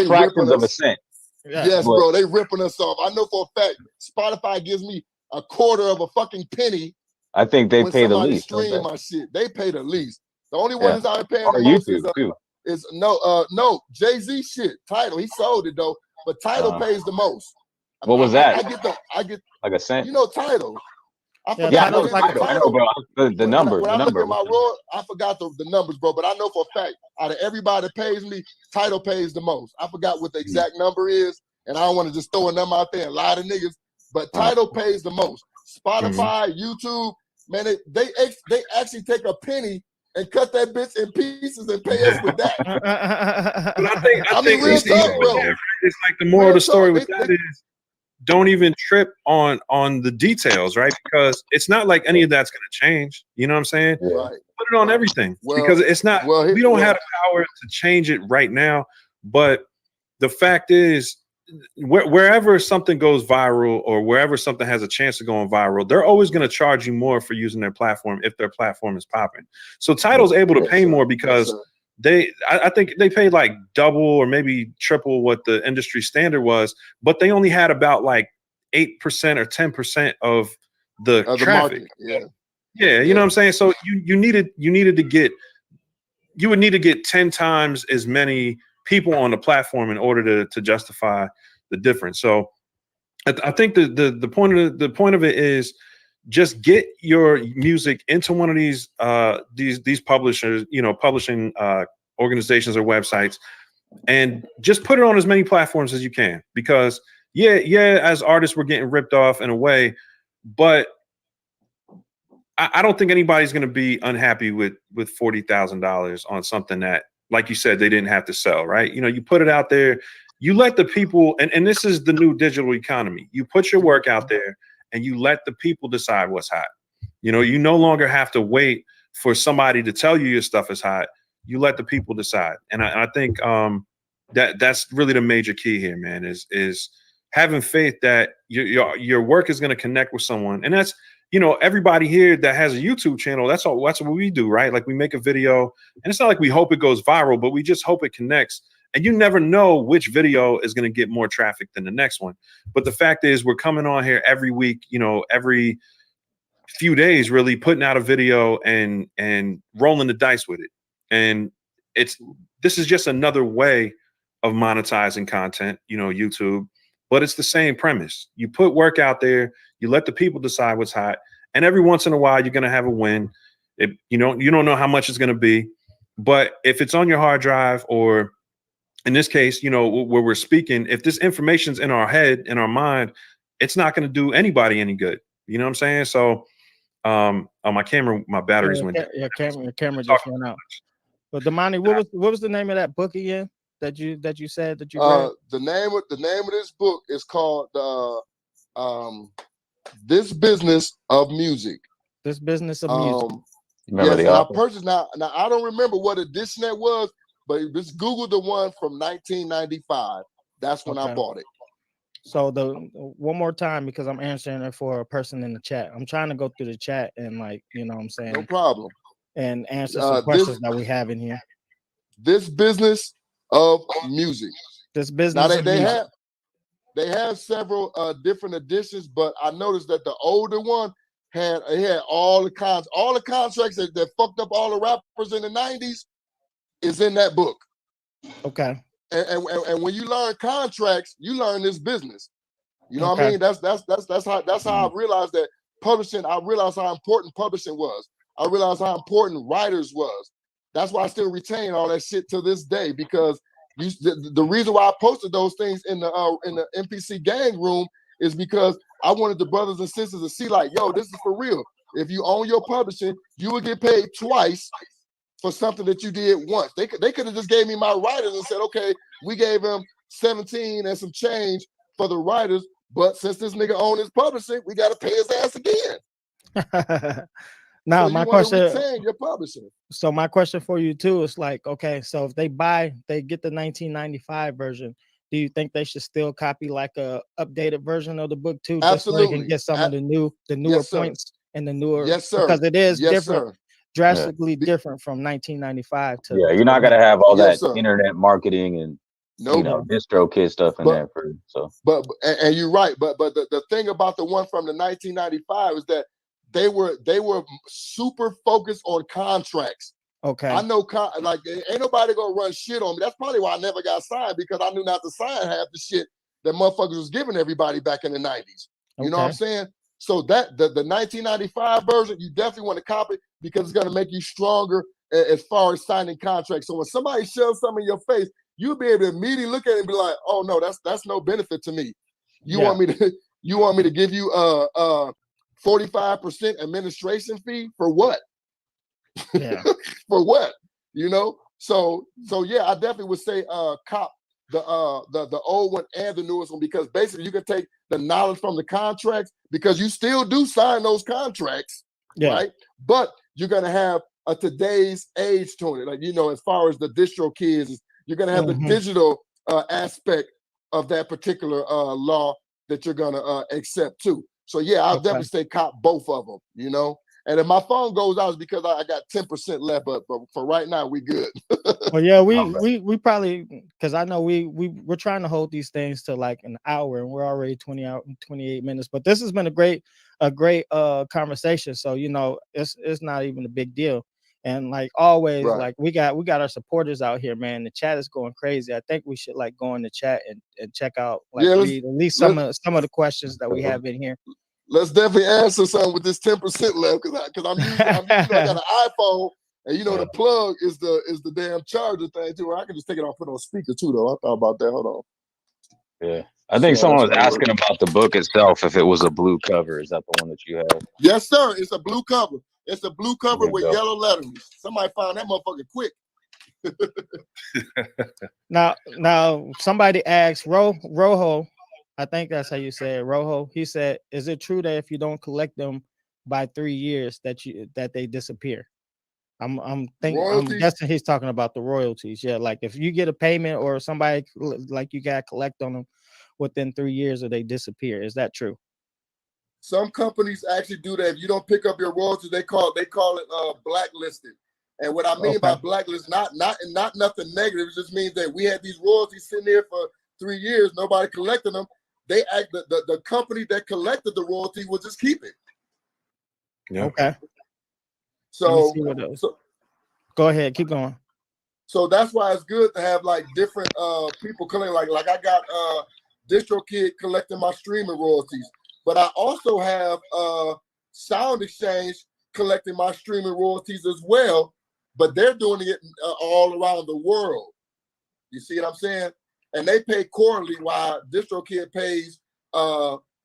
fractions of a cent.
Yes, bro, they ripping us off. I know for a fact Spotify gives me a quarter of a fucking penny.
I think they pay the least.
Stream my shit. They pay the least. The only one that's out paying the most is no Jay-Z shit. Tidal, he sold it though, but Tidal pays the most.
What was that?
I get
like a cent.
You know Tidal.
I know, bro. The numbers.
I forgot the numbers, bro. But I know for a fact, out of everybody that pays me, Tidal pays the most. I forgot what the exact number is, and I don't want to just throw a number out there and lie to niggas. But Tidal pays the most. Spotify, YouTube, man, they actually take a penny and cut that bitch in pieces and pay us with that.
But I think real talk, bro. It's like the moral of the story with that is, don't even trip on the details, right? Because it's not like any of that's going to change. You know what I'm saying?
Right.
Put it on everything because it's not. We don't have the power to change it right now. But the fact is, wherever something goes viral or wherever something has a chance of going viral, they're always going to charge you more for using their platform if their platform is popping. So Tidal's able to pay more because I think they paid like double or maybe triple what the industry standard was, but they only had about like 8% or 10% of the traffic.
Market.
You know what I'm saying? So you would need to get 10 times as many people on the platform in order to justify the difference. So I think the point of it is just get your music into one of these publishers, publishing organizations or websites, and just put it on as many platforms as you can. Because as artists we're getting ripped off in a way, but I don't think anybody's going to be unhappy with $40,000 on something that, like you said, they didn't have to sell, right? You put it out there, you let the people, and this is the new digital economy. You put your work out there and you let the people decide what's hot. You no longer have to wait for somebody to tell you your stuff is hot. You let the people decide. And I think that's really the major key here, man, is having faith that your work is going to connect with someone. And that's, everybody here that has a YouTube channel, that's what we do, right? Like we make a video and it's not like we hope it goes viral, but we just hope it connects. And you never know which video is going to get more traffic than the next one. But the fact is we're coming on here every week, every few days, really putting out a video and rolling the dice with it. And this is just another way of monetizing content, YouTube, but it's the same premise. You put work out there, you let the people decide what's hot, and every once in a while you're going to have a win. You don't know how much it's going to be, but if it's on your hard drive, or in this case, where we're speaking, if this information's in our head, in our mind, it's not going to do anybody any good. You know what I'm saying? So, on my camera, my batteries went.
Your camera just went out. But Damahneee, what was the name of that book again that you said that you read?
The name of this book is called This Business of Music.
This Business of Music.
Remember
Yes,
the
and I
author?
purchased now I don't remember what edition that was, but just Google the one from 1995. That's when I
Okay.
bought it.
So one more time, because I'm answering it for a person in the chat. I'm trying to go through the chat and, like, you know what I'm saying,
No problem.
and answer some questions that we have in here.
This Business of Music.
This
Now
Business of Music.
they have several different editions, but I noticed that the older one had all the contracts that fucked up all the rappers in the 90s is in that book.
Okay.
And when you learn contracts, you learn this business. You know what I
Okay.
mean? That's how I realized that publishing. I realized how important publishing was. I realized how important writers was. That's why I still retain all that shit to this day, because the reason why I posted those things in the NPC gang room is because I wanted the brothers and sisters to see, like, yo, this is for real. If you own your publishing, you would get paid twice for something that you did once. They could have just gave me my writers and said, okay, we gave him 17 and some change for the writers, but since this nigga owned his publishing, we got to pay his ass again.
Now,
so
my
you want to
question.
retain your publishing.
So my question for you too is, like, okay, so if they get the 1995 version, do you think they should still copy like a updated version of the book too, just so they can
Absolutely.
get some of the newer
Yes, sir.
points and the newer?
Yes, sir.
Because it is
Yes,
different,
sir.
drastically different from 1995 to.
Yeah, you're not gonna have all
Yes,
that
sir.
internet marketing and you know DistroKid stuff in there for so.
But you're right. But the thing about the one from the 1995 is that they were super focused on contracts.
Okay.
I know, like, ain't nobody gonna run shit on me. That's probably why I never got signed, because I knew not to sign half the shit that motherfuckers was giving everybody back in the 90s. You know what I'm saying? So that the 1995 version, you definitely want to copy, because it's gonna make you stronger as far as signing contracts. So when somebody shoves something in your face, you'll be able to immediately look at it and be like, oh no, that's no benefit to me. You want me to give you 45% administration fee for what?
Yeah.
For what? You know? So yeah, I definitely would say cop the old one and the newest one, because basically you can take the knowledge from the contracts, because you still do sign those contracts, right? But you're gonna have a today's age to it. Like, you know, as far as the distro kids, you're gonna have the digital aspect of that particular law that you're gonna accept too. So yeah, I'll definitely say cop both of them, you know. And if my phone goes out, it's because I got 10% left, but for right now, we good.
Well, yeah, we probably, because I know we're trying to hold these things to like an hour, and we're already 28 minutes. But this has been a great conversation. So, you know, it's not even a big deal. And like always, like we got our supporters out here, man. The chat is going crazy. I think we should like go in the chat and check out, like, read at least some of the questions that we have in here.
Let's definitely answer something with this 10% left, because I'm using I got an iPhone, and you know the plug is the damn charger thing too. I can just take it off, put it on speaker too, though. I thought about that. Hold on.
Yeah, I think someone was asking about the book itself, if it was a blue cover. Is that the one that you have?
Yes, sir. It's a blue cover. It's a blue cover with yellow lettering. Somebody found that motherfucker quick.
Now somebody asked Rojo, I think that's how you say it, Rojo. He said, is it true that if you don't collect them by 3 years that they disappear? I'm guessing he's talking about the royalties. Yeah, like if you get a payment or somebody, like, you gotta collect on them within 3 years or they disappear. Is that true?
Some companies actually do that. If you don't pick up your royalties, they call it blacklisted. And what I mean by blacklist, not nothing negative. It just means that we had these royalties sitting there for 3 years, nobody collected them. The company that collected the royalty will just keep it.
Yeah.
Okay.
So
go ahead, keep going.
So that's why it's good to have like different people collecting. Like I got DistroKid collecting my streaming royalties, but I also have Sound Exchange collecting my streaming royalties as well. But they're doing it all around the world. You see what I'm saying? And they pay quarterly, while DistroKid pays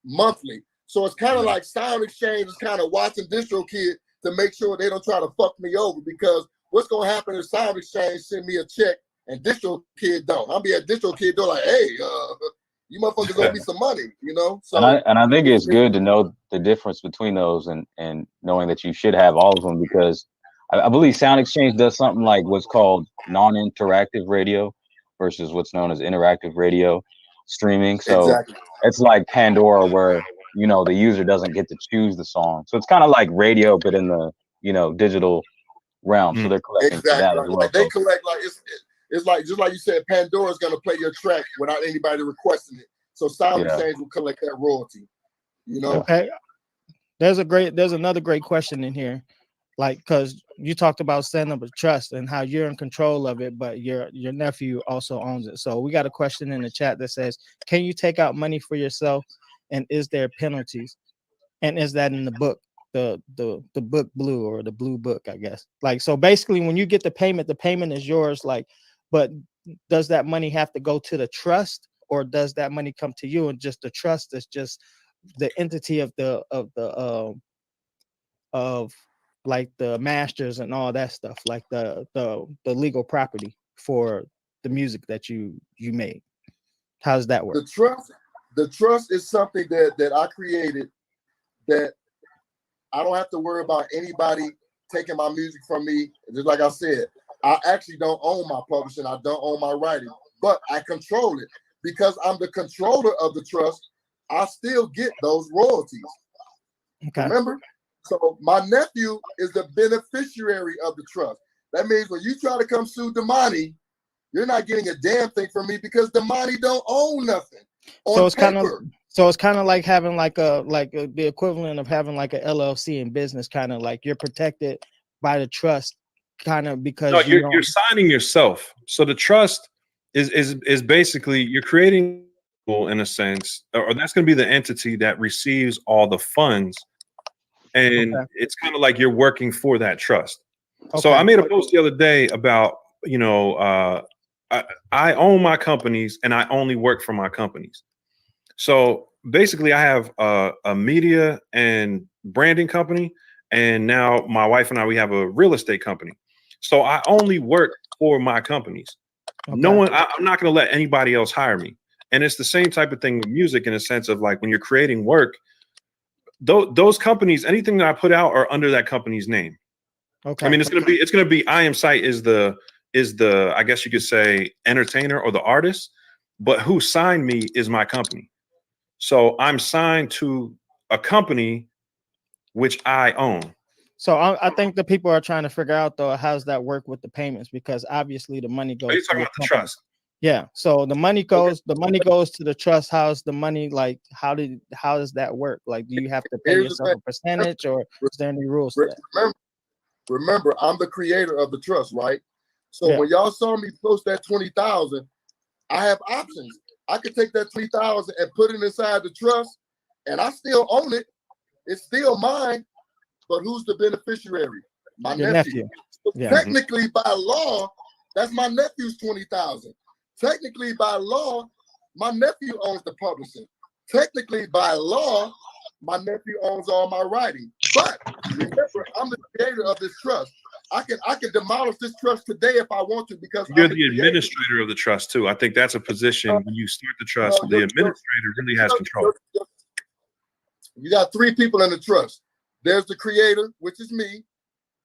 monthly. So it's kind of like Sound Exchange is kind of watching DistroKid to make sure they don't try to fuck me over, because what's gonna happen if Sound Exchange send me a check and DistroKid don't? I'll be at DistroKid door like, hey, you motherfuckers owe me some money, you know? So
and I think it's good to know the difference between those and knowing that you should have all of them, because I believe Sound Exchange does something like what's called non-interactive radio versus what's known as interactive radio streaming. So
exactly.
it's like Pandora, where the user doesn't get to choose the song. So it's kind of like radio, but in the digital realm. So they're collecting for that as well.
Like they collect, like it's like, just like you said, Pandora's gonna play your track without anybody requesting it. So Sound Exchange will collect that royalty.
Okay. There's another great question in here. Like, because you talked about setting up a trust and how you're in control of it, but your nephew also owns it. So we got a question in the chat that says, can you take out money for yourself, and is there penalties? And is that in the book, the book blue, or the blue book, I guess? Like, so basically when you get the payment is yours, like, but does that money have to go to the trust, or does that money come to you, and just the trust is just the entity of like the masters and all that stuff, like the legal property for the music that you made? How does that work?
The trust is something that I created, that I don't have to worry about anybody taking my music from me. Just like I said, I actually don't own my publishing, I don't own my writing, but I control it. Because I'm the controller of the trust, I still get those royalties.
Okay.
Remember? So my nephew is the beneficiary of the trust. That means when you try to come sue Damahneee, you're not getting a damn thing from me, because Damahneee don't own nothing.
So it's kind of like having the equivalent of having like a LLC in business, kind of like you're protected by the trust, kind of, because
you're signing yourself. So the trust is basically you're creating, in a sense, or that's going to be the entity that receives all the funds. And it's kind of like you're working for that trust. Okay. So I made a post the other day about, I own my companies and I only work for my companies. So basically I have a media and branding company. And now my wife and I, we have a real estate company. So I only work for my companies. Okay. I'm not going to let anybody else hire me. And it's the same type of thing with music, in a sense of like when you're creating work, those companies, anything that I put out are under that company's name. Okay. I mean, it's gonna be I Am Sight is the I guess you could say entertainer or the artist, but who signed me is my company. So I'm signed to a company which I own. So
I think the people are trying to figure out, though, how's that work with the payments, because obviously the money goes.
Are you talking about the trust?
Yeah. So the money goes to the trust. How's the money, like, how does that work? Like, do you have to pay yourself a percentage, or is there any rules to that?
Remember, I'm the creator of the trust, right? So when y'all saw me post that 20,000, I have options. I could take that 3,000 and put it inside the trust, and I still own it. It's still mine. But who's the beneficiary? My nephew. So technically, by law, that's my nephew's 20,000. Technically, by law, my nephew owns the publishing. Technically, by law, my nephew owns all my writing. But remember, I'm the creator of this trust. I can demolish this trust today if I want to, because
you're the administrator of the trust too. I think that's a position when you start the trust. The administrator really has control.
You got three people in the trust. There's the creator, which is me.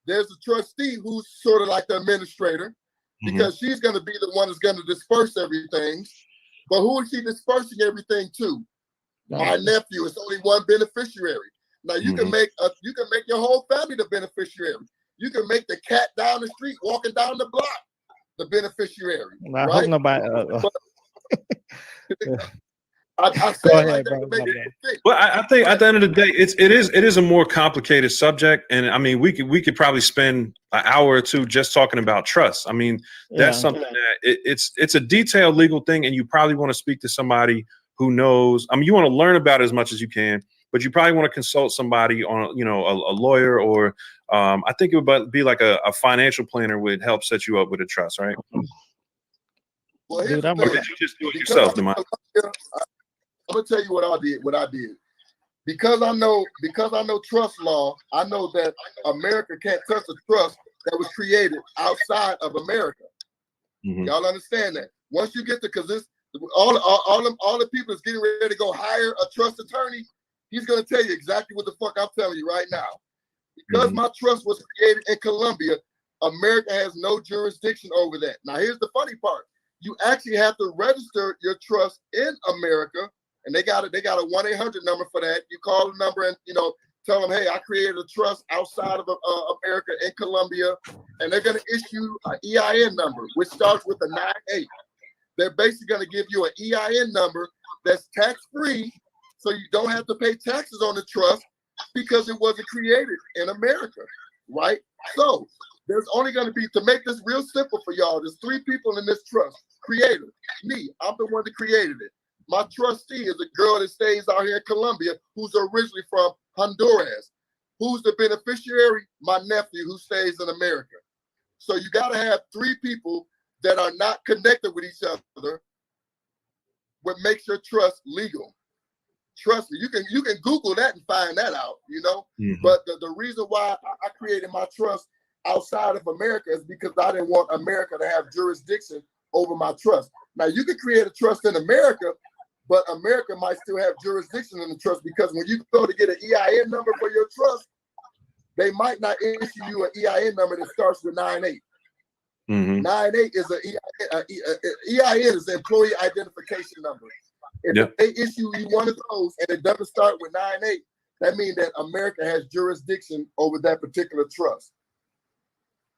There's the trustee, who's sort of like the administrator, because she's going to be the one that's going to disperse everything. But who is she dispersing everything to? My nephew. It's only one beneficiary. Now you can make your whole family the beneficiary. You can make the cat down the street walking down the block the beneficiary.
I hope nobody.
I say like that to make it fit.
Well, I think at the end of the day, it is a more complicated subject, and I mean we could probably spend an hour or two just talking about trust. I mean that's something that it's a detailed legal thing, and you probably want to speak to somebody who knows. I mean, you want to learn about it as much as you can, but you probably want to consult somebody on a lawyer, or I think it would be like a financial planner would help set you up with a trust, right?
Well,
or did you just do it yourself, Damahneee?
I'm gonna tell you what I did. Because I know trust law, I know that America can't touch a trust that was created outside of America.
Mhm.
Y'all understand that? Once you get to, because this all the people is getting ready to go hire a trust attorney, he's gonna tell you exactly what the fuck I'm telling you right now. Because my trust was created in Colombia, America has no jurisdiction over that. Now here's the funny part. You actually have to register your trust in America, and they got a 1-800 number for that. You call the number and tell them, hey, I created a trust outside of America in Colombia, and they're going to issue an EIN number, which starts with a 98. They're basically going to give you an EIN number that's tax-free, so you don't have to pay taxes on the trust because it wasn't created in America, right? So there's only going to be, to make this real simple for y'all, there's 3 people in this trust. Creator, me, I'm the one that created it. My trustee is a girl that stays out here in Colombia who's originally from Honduras. Who's the beneficiary? My nephew who stays in America. So you got to have 3 people that are not connected with each other, what makes your trust legal. Trust me, you can Google that and find that out, But the reason why I created my trust outside of America is because I didn't want America to have jurisdiction over my trust. Now you can create a trust in America, but America might still have jurisdiction in the trust, because when you go to get an EIN number for your trust, they might not issue you an EIN number that starts with 98. 98 is EIN is an employee identification number. If they issue you one of those and it doesn't start with 98, that means that America has jurisdiction over that particular trust.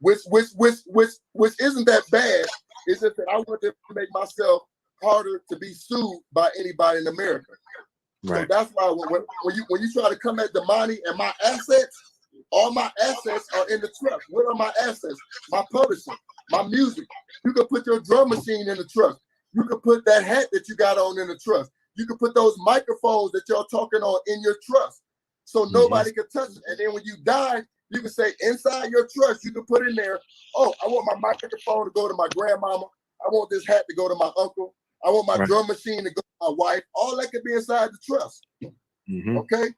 Which isn't that bad. It's just that I want to make myself harder to be sued by anybody in America. Right. So that's why when you try to come at Damahneee and my assets, all my assets are in the trust. What are my assets? My publishing, my music. You can put your drum machine in the trust. You can put that hat that you got on in the trust. You can put those microphones that y'all talking on in your trust, so nobody can touch it. And then when you die, you can say inside your trust, you can put in there, oh, I want my microphone to go to my grandmama. I want this hat to go to my uncle. I want my drum machine to go to my wife. All that could be inside the trust. Okay.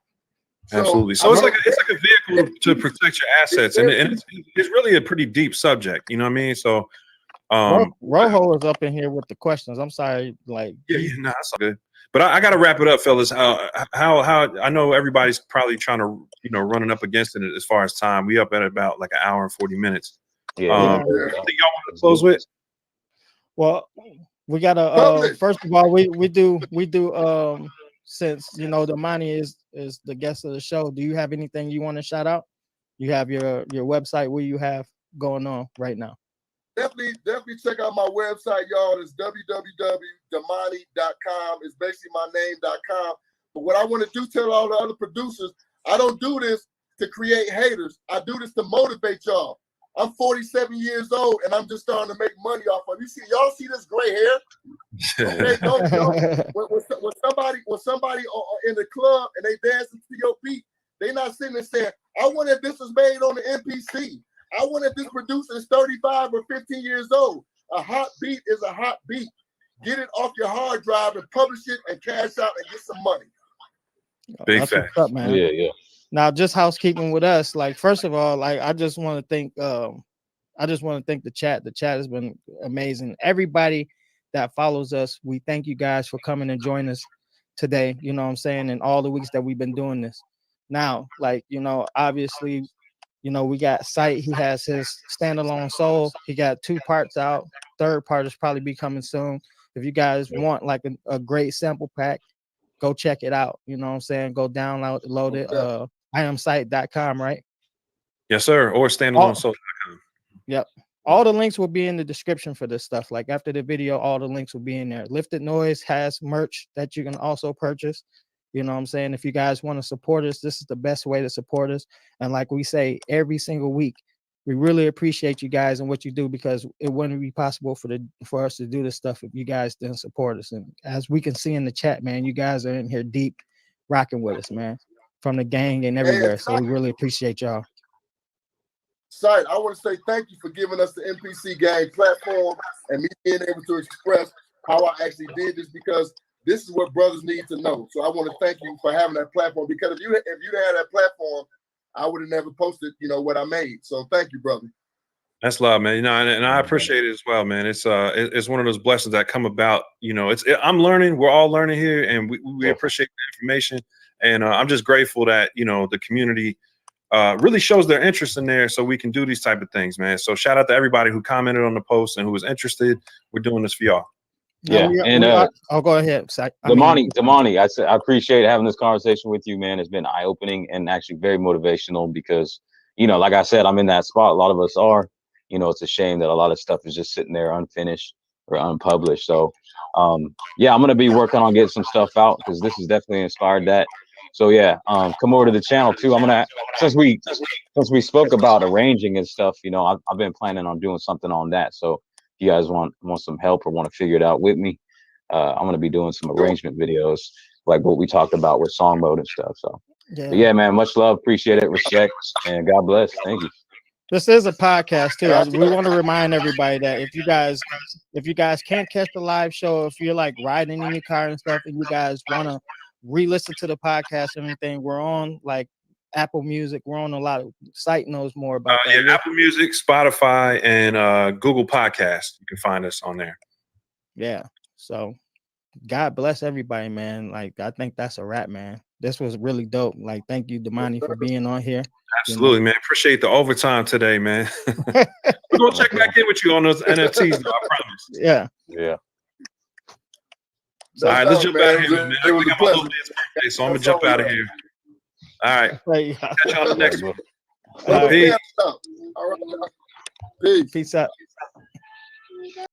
Absolutely. So it's like a vehicle to protect your assets, and it's really a pretty deep subject. You know what I mean? So,
Rojo is up in here with the questions. I'm sorry, like
yeah, no, that's all good. But I got to wrap it up, fellas. How I know everybody's probably trying to running up against it as far as time. We up at about like an hour and 40 minutes.
Yeah.
I think y'all want to close with?
Well, we gotta first of all, we do since Damahneee is the guest of the show. Do you have anything you want to shout out? You have your website. What you have going on right now?
Definitely check out my website, y'all. It's www.damahneee.com. It's basically my name.com. But what I want to do, tell all the other producers, I don't do this to create haters. I do this to motivate y'all. I'm 47 years old and I'm just starting to make money off of it. Y'all see this gray hair? Okay, don't. When somebody in the club and they dancing to your beat, they not sitting there saying, I wonder if this was made on the MPC. I wonder if this producer is 35 or 15 years old. A hot beat is a hot beat. Get it off your hard drive and publish it and cash out and get some money.
Big fact.
Up, man.
Yeah.
Now, just housekeeping with us. Like, first of all, like I just want to thank the chat. The chat has been amazing. Everybody that follows us, we thank you guys for coming and joining us today. You know what I'm saying? And all the weeks that we've been doing this. Now, like, obviously, we got Sight. He has his standalone soul. He got 2 parts out. 3rd part is probably be coming soon. If you guys want like a great sample pack, go check it out. You know what I'm saying? Go download it. iamsight.com, right?
Yes, sir. Or standalonesoul.com.
Yep. All the links will be in the description for this stuff. Like after the video, all the links will be in there. Lifted Noise has merch that you can also purchase. You know what I'm saying? If you guys want to support us, this is the best way to support us. And like we say every single week, we really appreciate you guys and what you do, because it wouldn't be possible for us to do this stuff if you guys didn't support us. And as we can see in the chat, man, you guys are in here deep rocking with us, man, from the gang and everywhere. So we really appreciate y'all.
Sight, I want to say thank you for giving us the MPC Gang platform and me being able to express how I actually did this, because this is what brothers need to know. So I want to thank you for having that platform, because if you had that platform, I would have never posted, what I made. So thank you, brother.
That's love, man. You know, and I
Yeah,
appreciate it as well, man. It's one of those blessings that come about. You know, I'm learning. We're all learning here, and we
Yeah.
appreciate the information. And I'm just grateful that the community really shows their interest in there, so we can do these type of things, man. So shout out to everybody who commented on the post and who was interested. We're doing this for y'all.
Yeah, and
I'll go ahead.
Damahneee, I appreciate having this conversation with you, man. It's been eye opening and actually very motivational because, like I said, I'm in that spot. A lot of us are. It's a shame that a lot of stuff is just sitting there unfinished or unpublished. So, yeah, I'm gonna be working on getting some stuff out because this has definitely inspired that. So yeah, come over to the channel too. I'm gonna since we spoke about arranging and stuff. I've been planning on doing something on that. So if you guys want some help or want to figure it out with me, I'm gonna be doing some arrangement videos like what we talked about with song mode and stuff. So yeah, man, much love, appreciate it, respect, and God bless. Thank you.
This is a podcast too. We want to remind everybody that if you guys can't catch the live show, if you're like riding in your car and stuff, and you guys want to re-listen to the podcast and everything, we're on like Apple Music. We're on a lot of site knows more about that.
Yeah, Apple Music, Spotify, and Google Podcasts. You can find us on there.
Yeah. So God bless everybody, man. Like I think that's a wrap, man. This was really dope. Like, thank you, Damahneee, for being on here.
Absolutely, man. Appreciate the overtime today, man. We're gonna check back in with you on those NFTs, though, I promise.
Yeah.
Yeah.
All right, let's jump out of here, man. I got my little man's birthday, so I'm gonna jump out of here. All right. Catch you on the next one.
Peace. All right. Peace.
Peace out.